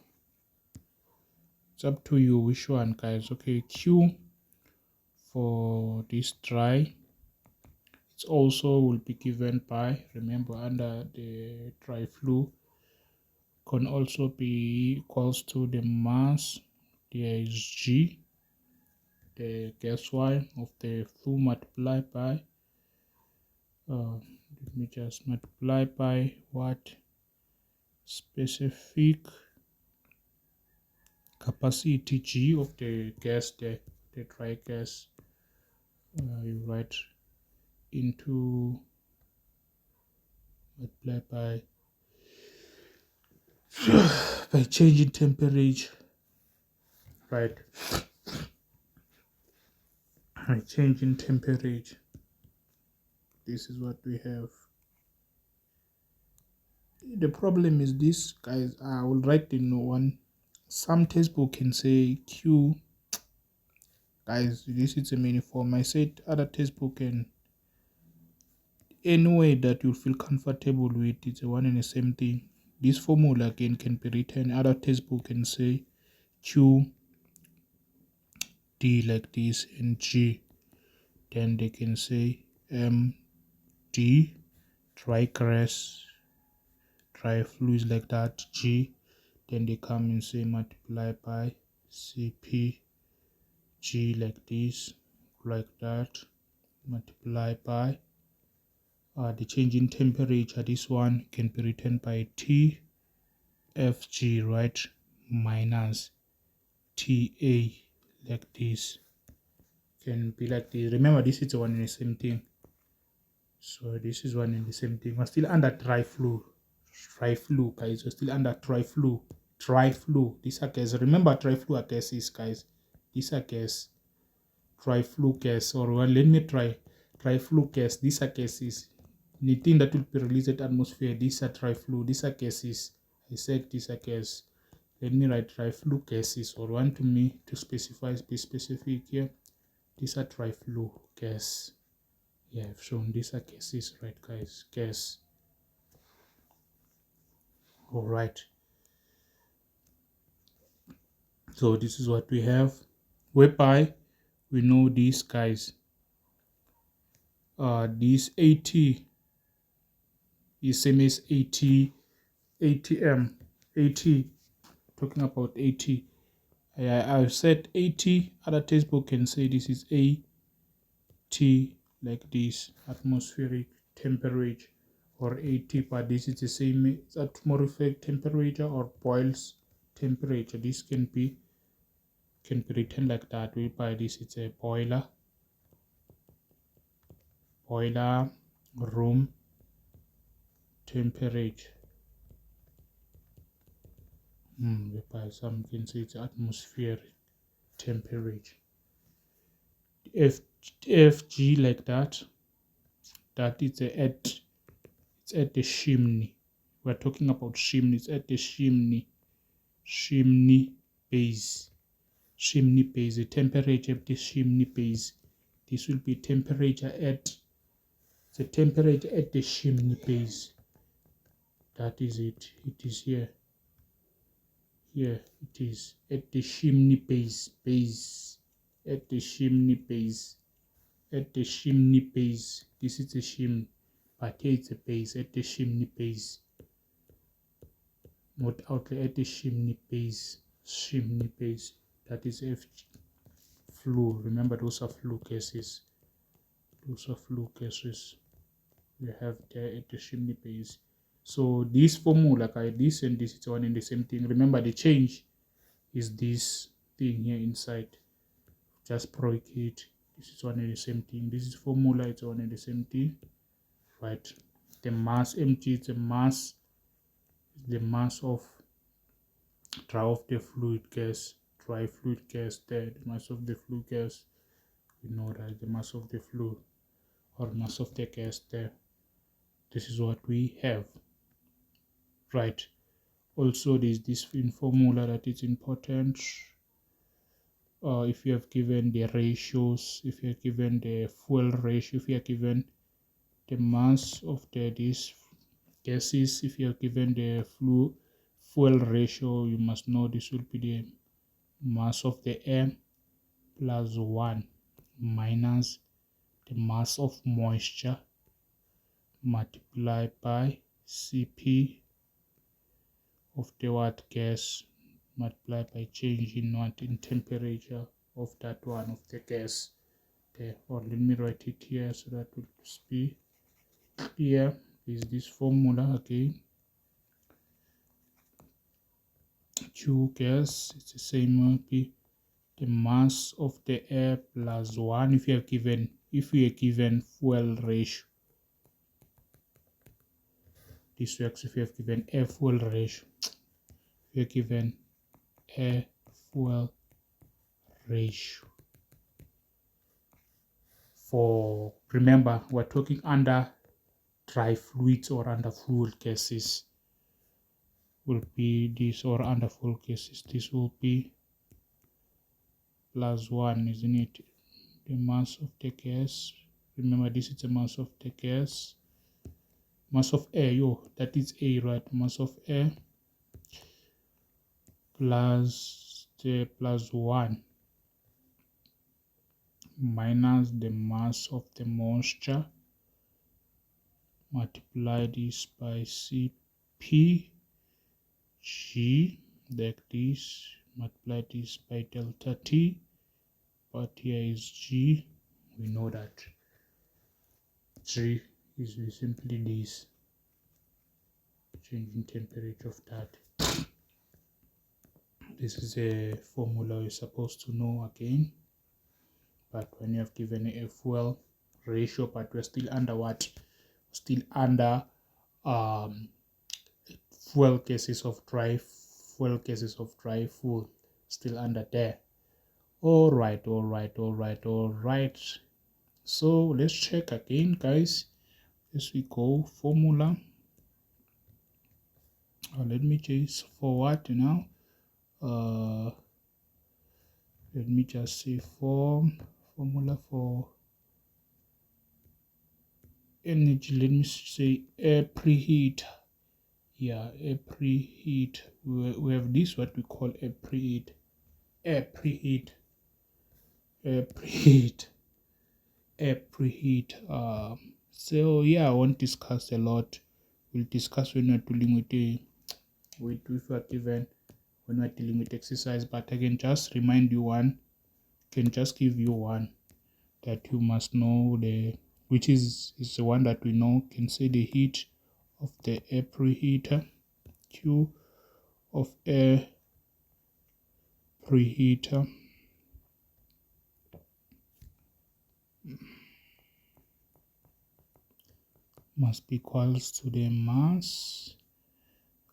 it's up to you which one, guys. Okay, Q for this dry, it's also will be given by, remember, under the dry flu, can also be equals to the mass. There is G, the gas y of the flu, multiplied by let me just multiply by what, specific capacity G of the gas, the dry gas. You write into multiply by changing temperature, right? By changing temperature. This is what we have. The problem is this, guys. I will write in one. Some textbook can say Q. Guys, this is a mini form. I said other textbook can, any way that you feel comfortable with, it's a one and the same thing. This formula again can be written. Other textbook can say Q D like this and G. Then they can say M D dry gas, dry fluids like that, G. Then they come and say multiply by CP G like this, like that, multiply by the change in temperature. This one can be written by T FG, right, minus TA like this, can be like this. Remember, this is one and the same thing. So this is one and the same thing. We're still under dry flu. Dry flu, guys. We're still under dry flu. Dry flu. These are gases. Remember, dry flu are gases, guys. These are gas. Dry flu gas. Or well, let me try. Dry flu gas. These are gases. Anything that will be released in the atmosphere. These are dry flu. These are gases. I said these are gas. Let me write dry flu gases, or want to me to specify, be specific here. These are dry flu gas. Yeah, I've shown these are gases, right, guys? Gas. All right. So this is what we have, whereby we know these guys. This 80 is same as 80 ATM 80. Talking about 80. I've said 80. Other textbook can say this is AT like this, atmospheric temperature, or 80, but this is the same as atmospheric temperature or boils temperature. This can be written like that. We by this, it's a boiler room temperature. By some can say it's atmospheric temperature. FG like that. That is it's at the chimney. We're talking about chimney. It's at the chimney base. Chimney base. The temperature of the chimney base. This will be temperature at the temperature at the chimney base. That is it. It is here. Here it is at the chimney base. At the chimney base. At the chimney base. This is the chimney, but here it's a base at the chimney base. Not outlet at the chimney base. Chimney base. That is F. Flue. Remember, those are flue gases. Those are flue gases. We have there at the chimney base. So this formula, this and this is one and the same thing. Remember, the change is this thing here inside. Just break it. This is one and the same thing. This is formula, it's one and the same thing. Right. The mass empty is the mass of dry fluid gas there. The mass of the fluid gas. We know that the mass of the fluid or mass of the gas there. This is what we have. Right. Also, there's this in formula that is important. If you have given the ratios, if you have given the fuel ratio, if you have given the mass of these gases, if you are given the fuel ratio, you must know this will be the mass of the air plus 1 minus the mass of moisture multiplied by Cp of the gas multiplied by change in temperature of that one of the gas there. Or let me write it here so that it will be clear. Is this formula again. Q gas, it's the same, will be the mass of the air plus 1 if we are given fuel ratio. This works if you have given air fuel ratio. We are given air fuel ratio. For remember, we're talking under dry fluids or under fluid gases. Will be this, or under fluid gases, this will be plus 1, isn't it? The mass of the gas. Remember, this is the mass of the gas. Mass of air, that is A, right? Mass of air plus 1 minus the mass of the moisture, multiply this by Cp G, like this, multiply this by delta T, but here is G. We know that G is simply this change in temperature of that. This is a formula you're supposed to know again. But when you have given a fuel ratio, but we're still under what? Still under fuel gases of dry fuel, still under there. All right. So let's check again, guys. As we go, formula. Let me just forward now. Let me just say formula for energy. Let me say air preheat. Yeah, air preheat. We have this, what we call air preheat. So yeah, I won't discuss a lot. We'll discuss when we're dealing when we're dealing with exercise. But I can just remind you give you one that you must know, which is the one that we know. Can say the heat of the air preheater, Q of air preheater must be equals to the mass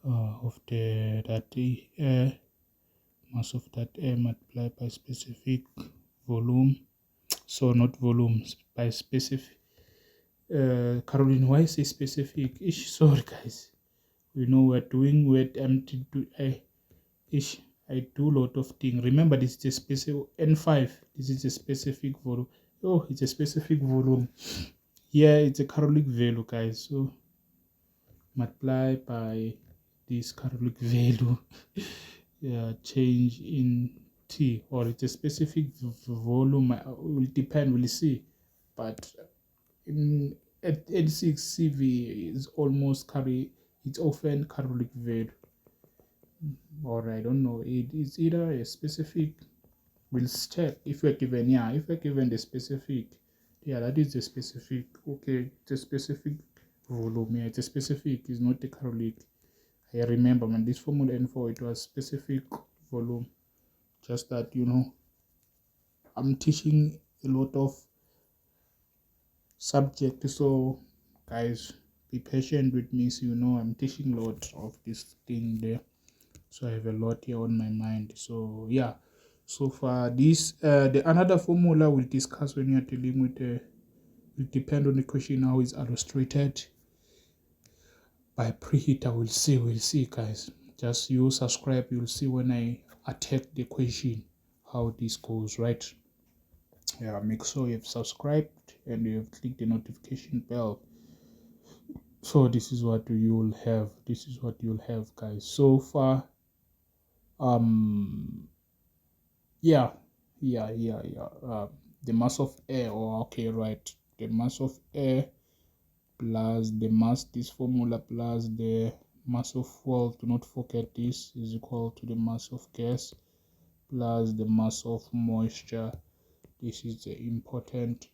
of the air, mass of that air multiplied by specific volume. So not volumes, by specific. Caroline, why say specific? Ish, sorry guys. You know ish, I do a lot of things. Remember, this is a specific N5. This is a specific volume. Oh, it's a specific volume. Yeah, it's a Caroline value, guys. So multiply by this Caroline value. Yeah, change in T, or it's a specific volume. Will depend. We'll see, but in at 86 CV is almost it's often Catholic value, or I don't know, it is either a specific. We'll check if we're given, yeah, if we're given the specific, yeah, that is the specific. Okay, it's a specific volume. Yeah, it's a specific, it's not the Catholic. I remember, man, this formula N4, it was specific volume. Just that, I'm teaching a lot of subject, so guys, be patient with me. So I'm teaching a lot of this thing there, so I have a lot here on my mind. So yeah, so far this the another formula we'll discuss when you're dealing with will depend on the question how it's illustrated by preheater. We'll see guys, just you subscribe, you'll see when I attack the question how this goes, right? Yeah, make sure you've subscribed and you've clicked the notification bell. So this is what you'll have, guys. So far, um yeah, the mass of air, okay, right, the mass of air plus the mass, this formula, plus the mass of fuel, do not forget this, is equal to the mass of gas plus the mass of moisture. This is the important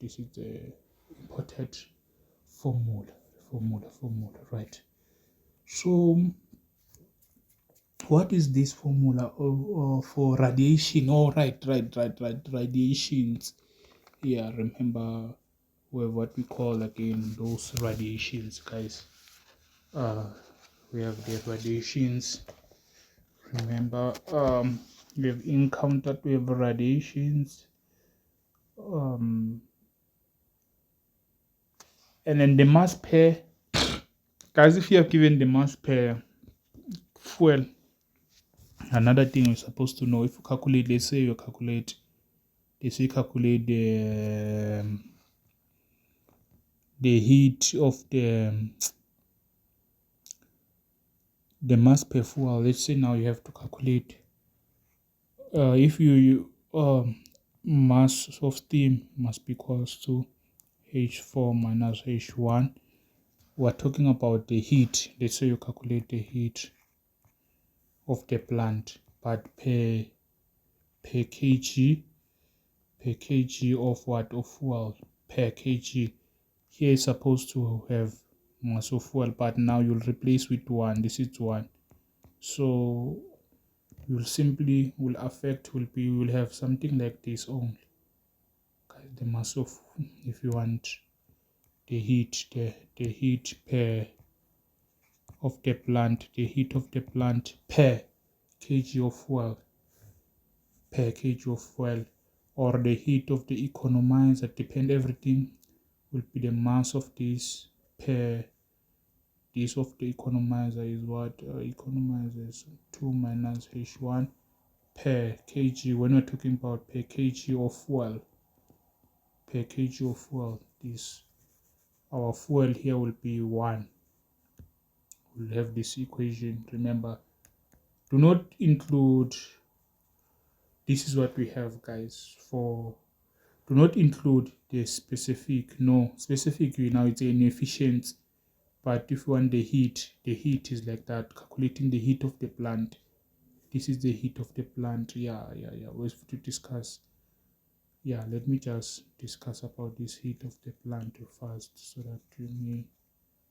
formula, right? So what is this formula for radiation? Oh, right, radiations. Yeah, remember what we call again those radiations, guys. We have the radiations. Remember, we have encountered with radiations. And then the mass per, guys, if you have given the mass per fuel, another thing you're supposed to know, if you calculate, let's say calculate the heat of the mass per fuel. Let's say now you have to calculate if you mass of steam must be equals to H4 minus H1. We're talking about the heat. Let's say you calculate the heat of the plant, but per kg of what, of fuel, per kg. Here is supposed to have mass of fuel, but now you'll replace with 1. This is 1. So you'll simply will have something like this only. The mass of, if you want the heat, the heat per of the plant, the heat of the plant per kg of fuel, or the heat of the economizer, depend, everything will be the mass of this per this of the economizer is what, economizer is 2 minus H1 per kg. When we're talking about per kg of fuel, this, our fuel here will be 1. We'll have this equation. Remember, do not include, this is what we have, guys, for, do not include the specific. No, specific, now it's inefficient. But if you want the heat is like that, calculating the heat of the plant. This is the heat of the plant. Yeah. We have to discuss. Yeah, let me just discuss about this heat of the plant first, so that you may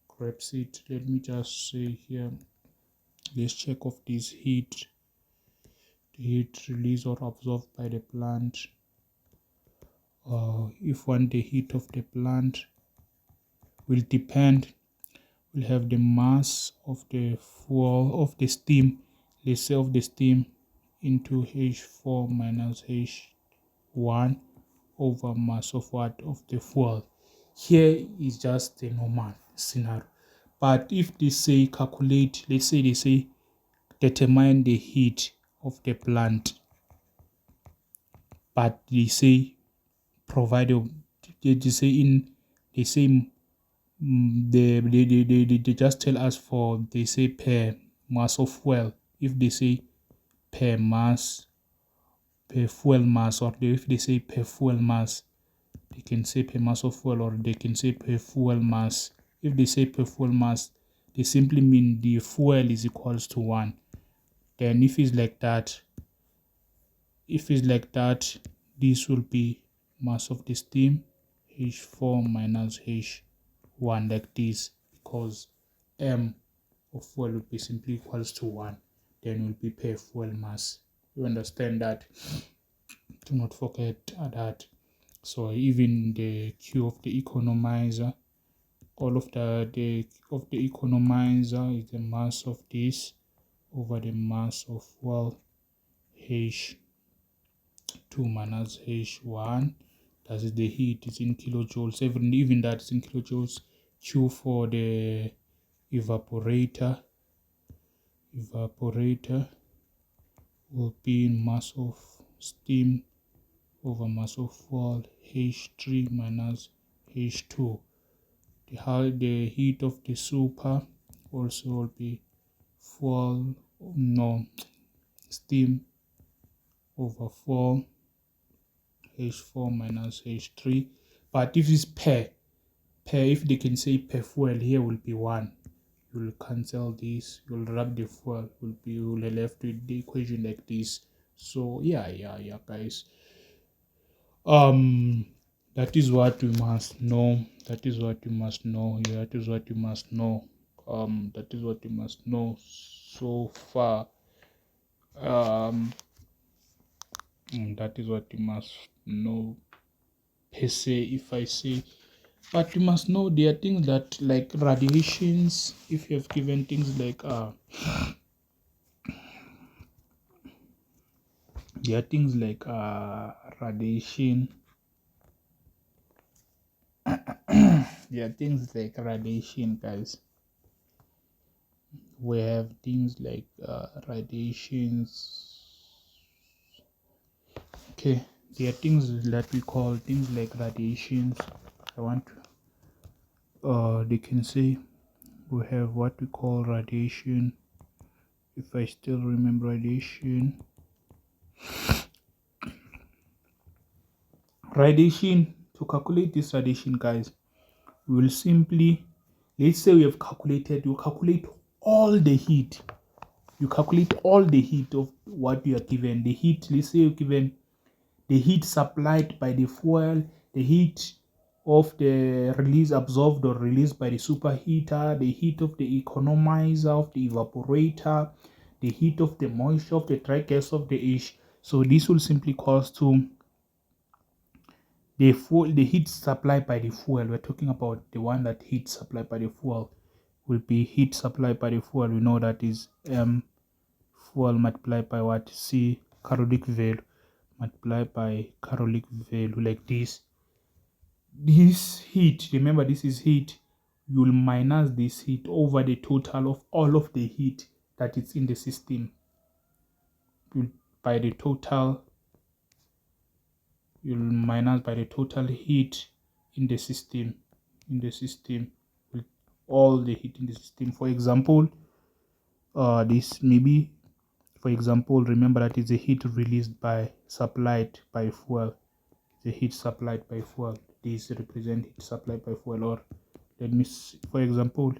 grasp it. Let me just say here, let's check of this heat the heat released or absorbed by the plant. If one, the heat of the plant will depend, will have the mass of the fuel of the steam, let's say of the steam, into H4 minus H1 over mass of what, of the fuel. Here is just a normal scenario. But if they say calculate, let's say they say determine the heat of the plant, but they say provide they say in they say they just tell us for, they say per mass of fuel. If they say per mass, per fuel mass, or if they say per fuel mass, they can say per mass of fuel, or they can say per fuel mass. If they say per fuel mass, they simply mean the fuel is equals to 1. Then if it's like that, this will be mass of the steam H4 minus H1, like this, because M of fuel will be simply equals to 1. Then will be per fuel mass. You understand that? Do not forget that. So even the Q of the economizer, all of the of the economizer is the mass of this over the mass of fuel H2 minus H1. That is the heat is in kilojoules. Even that is in kilojoules. Q for the evaporator will be in mass of steam over mass of fuel H3 minus H2. The heat of the super also will be steam over fuel H4 minus H3. But if it's per, if they can say per fuel, here will be 1. You'll cancel this, you'll rub the fuel, you'll be left with the equation like this. So yeah guys, that is what we must know. That is what you must know. That is what you must know. That is what you must know so far. That is what you must know per se, if I say. But you must know there are things that, like radiations. If you have given things like there are things like radiation. There are things like radiation, guys. We have things like radiations. Okay, there are things that we call things like radiations. I want they can say we have what we call radiation. If I still remember radiation, to calculate this radiation, guys, we will simply, let's say we have calculated, you calculate all the heat. You calculate all the heat of what you are given. The heat, let's say you're given the heat supplied by the fuel, the heat of the release absorbed or released by the superheater, the heat of the economizer, of the evaporator, the heat of the moisture, of the dry gas, of the ash. So this will simply cause to the heat supplied by the fuel. We're talking about the one that heat supplied by the fuel will be heat supplied by the fuel. We know that is fuel multiplied by what? C caloric value multiplied by caloric value, like this. This heat, remember this is heat, you will minus this heat over the total of all of the heat that is in the system. By the total, you'll minus by the total heat in the system, with all the heat in the system. For example, this maybe, for example, remember that is the heat released by supplied by fuel. The heat supplied by fuel. These represent heat supplied by fuel. Or let me see, for example,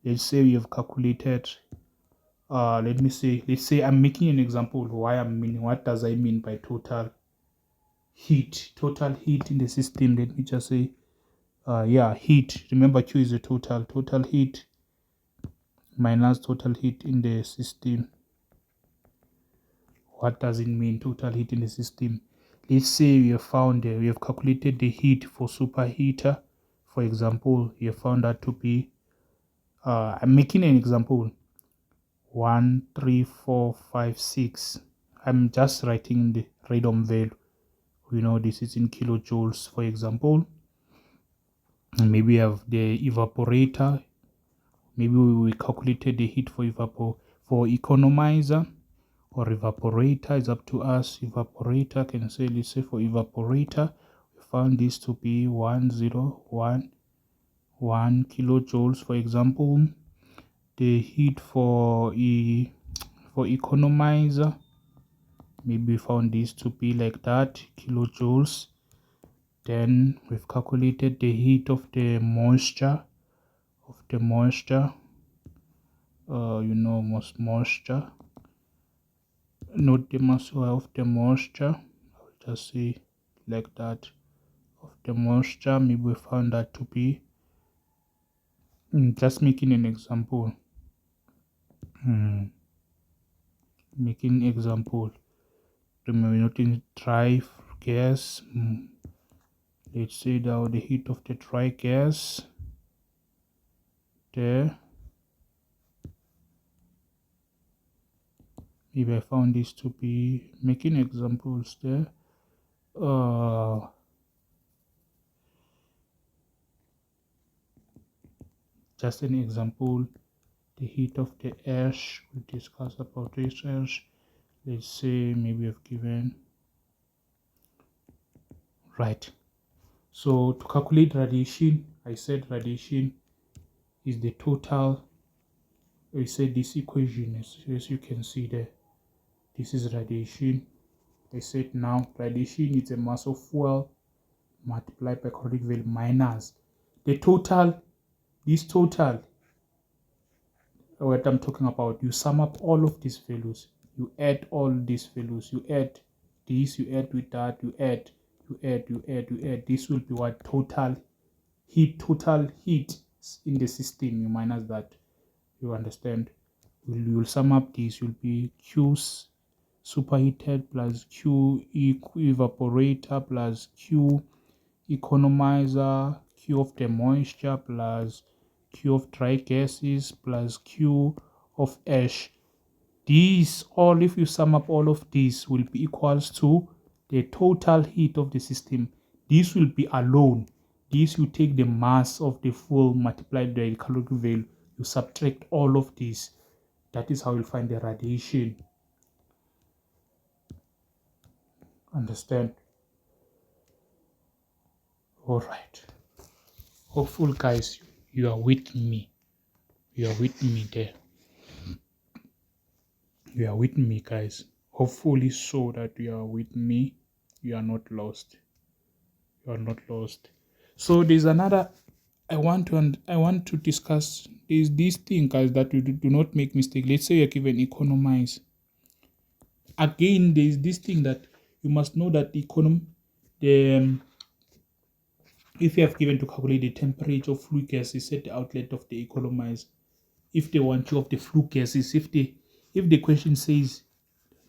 let's say we have calculated. Let's say I'm making an example. What does I mean by total heat? Total heat in the system. Let me just say, heat. Remember, Q is the total heat minus total heat in the system What does it mean, total heat in the system? Let's say we have calculated the heat for superheater. For example, we have found that to be, I'm making an example, 1, 3, 4, 5, 6. I'm just writing the radon value. This is in kilojoules, for example. And maybe we have the evaporator. Maybe we calculated the heat for economizer or evaporator. Is up to us. Evaporator, can say, let's say for evaporator, we found this to be 1011 kilojoules, for example. The heat for economizer, maybe we found this to be like that, kilojoules. Then we've calculated the heat of the moisture, moisture, moisture, not the mass of the moisture, I'll just say like that, of the moisture. Maybe we found that to be, just making an example, making example, remember not in dry gas. Let's say now the heat of the dry gas there. Maybe I found this to be, making examples there. Just an example, the heat of the ash, we discuss about this ash. Let's say maybe I've given, right. So to calculate radiation, I said radiation is the total. We said this equation, as you can see there, this is radiation. I said now radiation is a mass of fuel multiplied by caloric value minus the total. This total, what I'm talking about, you sum up all of these values, you add all these values, you add this, you add with that, you add. This will be what? Total heat in the system. You minus that. You understand? You'll sum up this. You'll be Q superheated plus Q evaporator plus Q economizer, Q of the moisture plus Q of dry gases plus Q of ash. These all, if you sum up all of these, will be equals to the total heat of the system. This will be alone. This, you take the mass of the fuel multiplied by the caloric value. You subtract all of these. That is how you'll find the radiation. Understand? All right. Hopeful guys, you are with me. You are with me there. You are with me, guys. Hopefully, so that you are with me. You are not lost. You are not lost. So there's another. I want to discuss. There's this thing, guys, that you do not make mistake. Let's say you're given economize. Again, there's this thing that you must know that if you have given to calculate the temperature of flue gases at the outlet of the economize, if they want you of the flue gases, if the question says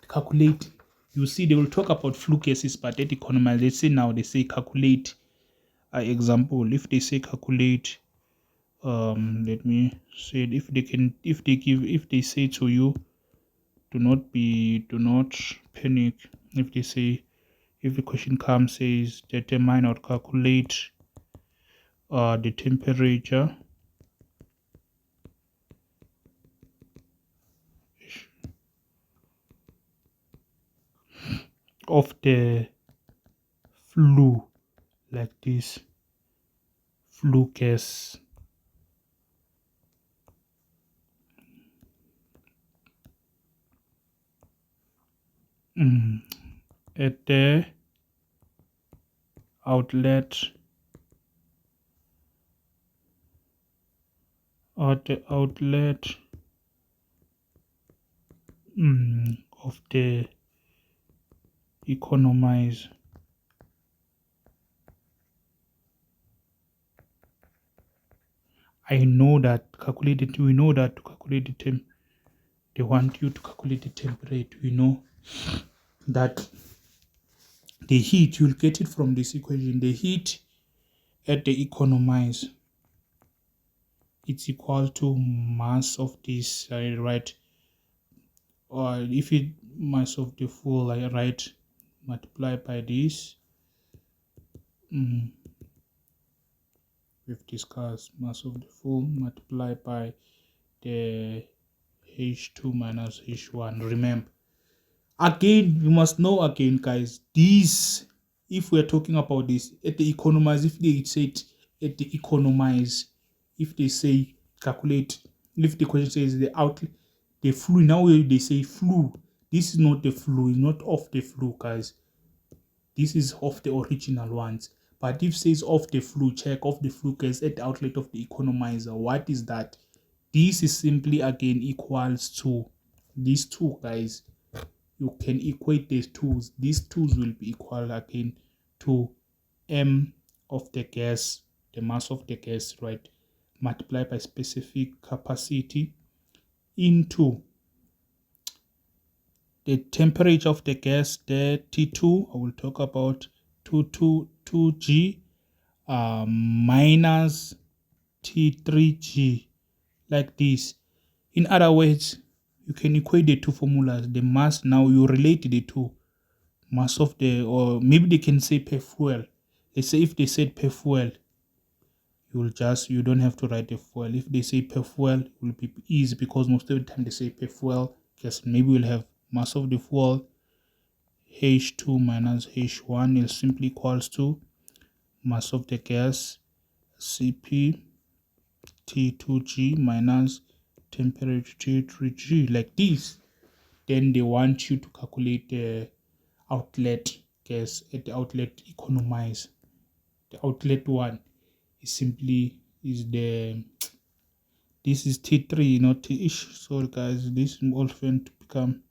calculate, you see they will talk about flue gases, but at economize, let's say now they say calculate. Example, if they say calculate, let me say it, if they say to you, do not panic. If the question comes, says determine or calculate the temperature of the flue, like this flue gas, at the outlet of the economize. We know that to calculate the temp, they want you to calculate the temperature. We know that the heat, you'll get it from this equation. The heat at the economize, it's equal to mass of this, right? Or if it mass of the full, I write multiply by this. We've discussed mass of the full multiply by the H2 minus H1. Remember, again, you must know again, guys, these, if we're talking about this at the economize, if they say at the economize, if they say calculate, if the question says the outlet, the flue, now they say flue, this is not the flue, it's not of the flue, guys. This is of the original ones. But if says off the flue, check off the flue gas at the outlet of the economizer. What is that? This is simply again equals to these two, guys. You can equate these tools. These tools will be equal again to m of the gas, the mass of the gas, right? Multiplied by specific capacity into the temperature of the gas, the T2. I will talk about 2G minus T3G, like this. In other words, you can equate the two formulas. The mass, now you relate the two. Mass of the, or maybe they can say per fuel. Let's say if they said per fuel, you don't have to write the fuel. If they say per fuel, it will be easy because most of the time they say per fuel. Yes, maybe we'll have mass of the fuel H2 minus H1 is simply equals to mass of the gas Cp T2G minus temperature T3G, like this. Then they want you to calculate the outlet gas at the outlet economize. The outlet one is simply this is T3, not T-ish. Sorry guys, this is all going to become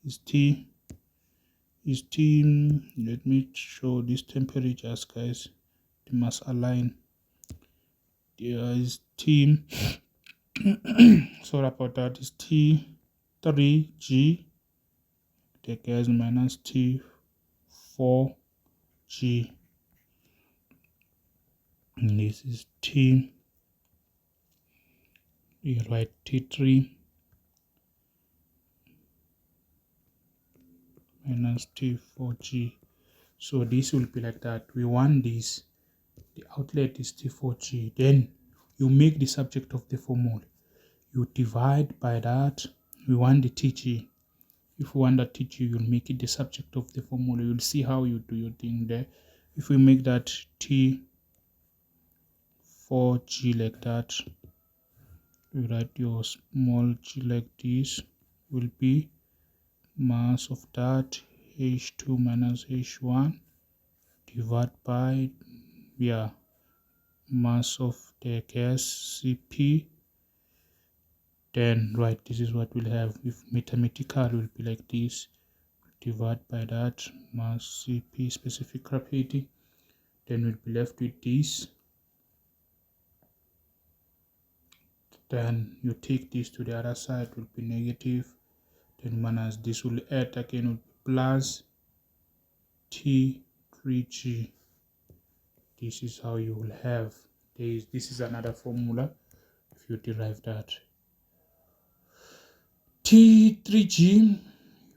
is T. Let me show these temperatures, guys. They must align. There is T. Sorry about that. Is T3G. The gas minus T4G. And this is T. You write T3 minus T4G. So this will be like that. We want this. The outlet is T4G. Then you make the subject of the formula. You divide by that. We want the TG. If you want the TG, you'll make it the subject of the formula. You'll see how you do your thing there. If we make that T4G like that, you write your small g like this, will be mass of that H2 minus H1 divided by mass of the gas Cp. Then right, this is what we'll have. If mathematical will be like this, divide by that mass Cp specific rapidity, then we'll be left with this. Then you take this to the other side, will be negative, then minus this will add again, will be plus T3G. This is how you will have this is another formula if you derive that. T3G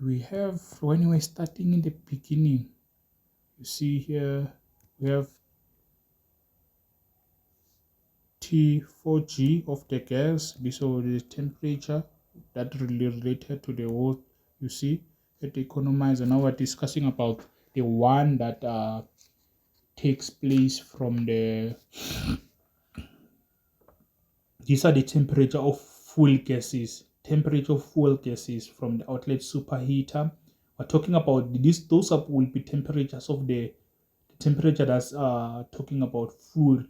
we have when we're starting in the beginning. You see here we have T4G of the gas. This is the temperature that really related to the whole. You see at the economizer. Now we're discussing about the one that takes place from the. These are the temperature of fuel gases. Temperature of fuel gases from the outlet superheater. We're talking about this. Those will be temperatures of the temperature that's talking about fuel.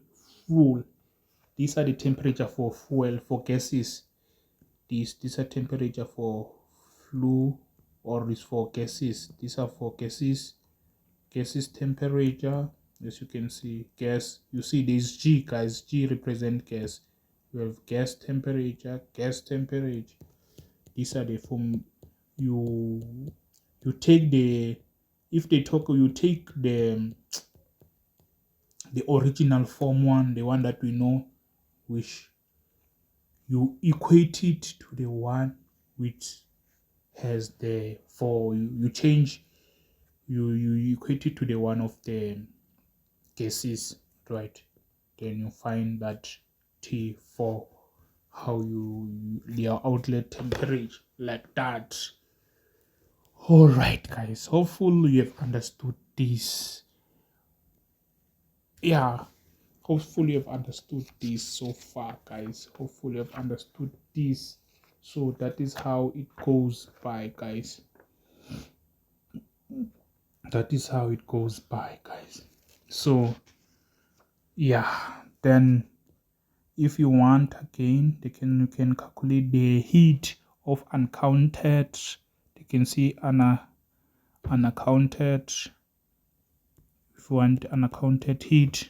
These are the temperature for fuel, for gases. These are temperature for flue or is for gases. These are for gases. Gases temperature, as you can see, gas. You see this G, guys. G represent gas. You have gas temperature, gas temperature. These are the form you you take the, if they talk, you take the original form one, the one that we know, which you equate it to the one which has the four. You change, you equate it to the one of the gases, right? Then you find that T for how their outlet temperature, like that. All right, guys, hopefully you have understood this. Yeah, hopefully you've understood this so far, guys. Hopefully you've understood this. So that is how it goes by, guys. That is how it goes by, guys. So yeah, then if you want, again, you can calculate the heat of uncounted. You can see unaccounted. If you want unaccounted heat,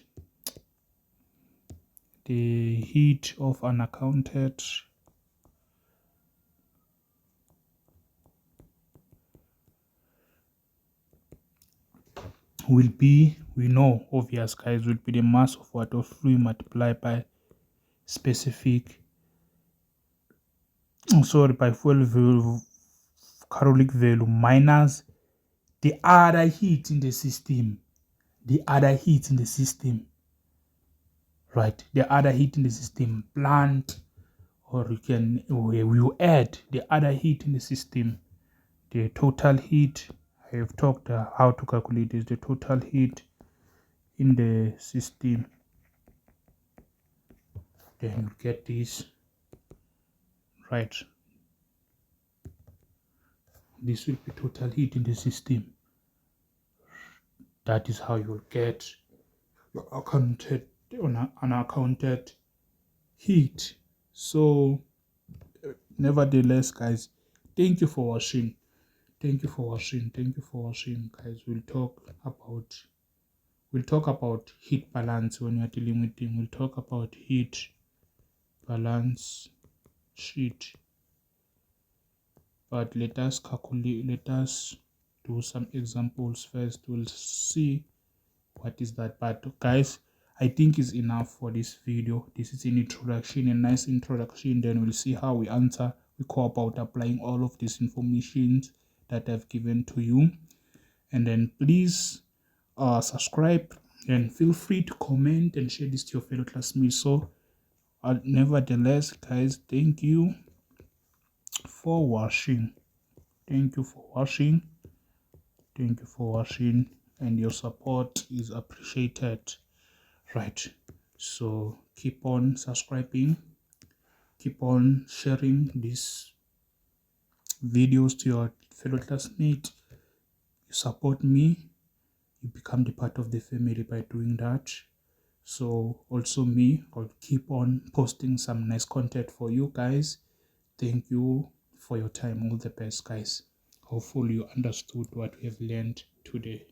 the heat of unaccounted will be, we know, obvious, guys, will be the mass of what, of fluid multiplied by specific, sorry, by fuel value, caloric value, minus the other heat in the system, right? The other heat in the system, plant, or we will add the other heat in the system, the total heat. I have talked how to calculate this, the total heat in the system. Then you get this, right? This will be total heat in the system. That is how you will get your unaccounted heat. So nevertheless, guys, thank you for watching. Thank you for watching. Thank you for watching, guys. We'll talk about heat balance when we are dealing with them. We'll talk about heat balance sheet. But let us calculate, let us do some examples first. We'll see what is that. But guys, I think is enough for this video. This is an introduction, a nice introduction. Then we'll see how we answer. We go about applying all of this information that I've given to you. And then please subscribe, and feel free to comment and share this to your fellow classmates. So nevertheless, guys, thank you for watching. Thank you for watching. Thank you for watching, and your support is appreciated, right? So keep on subscribing, keep on sharing these videos to your fellow classmates. You support me, you become the part of the family by doing that. So also me, I'll keep on posting some nice content for you guys. Thank you for your time. All the best, guys. Hopefully you understood what we have learned today.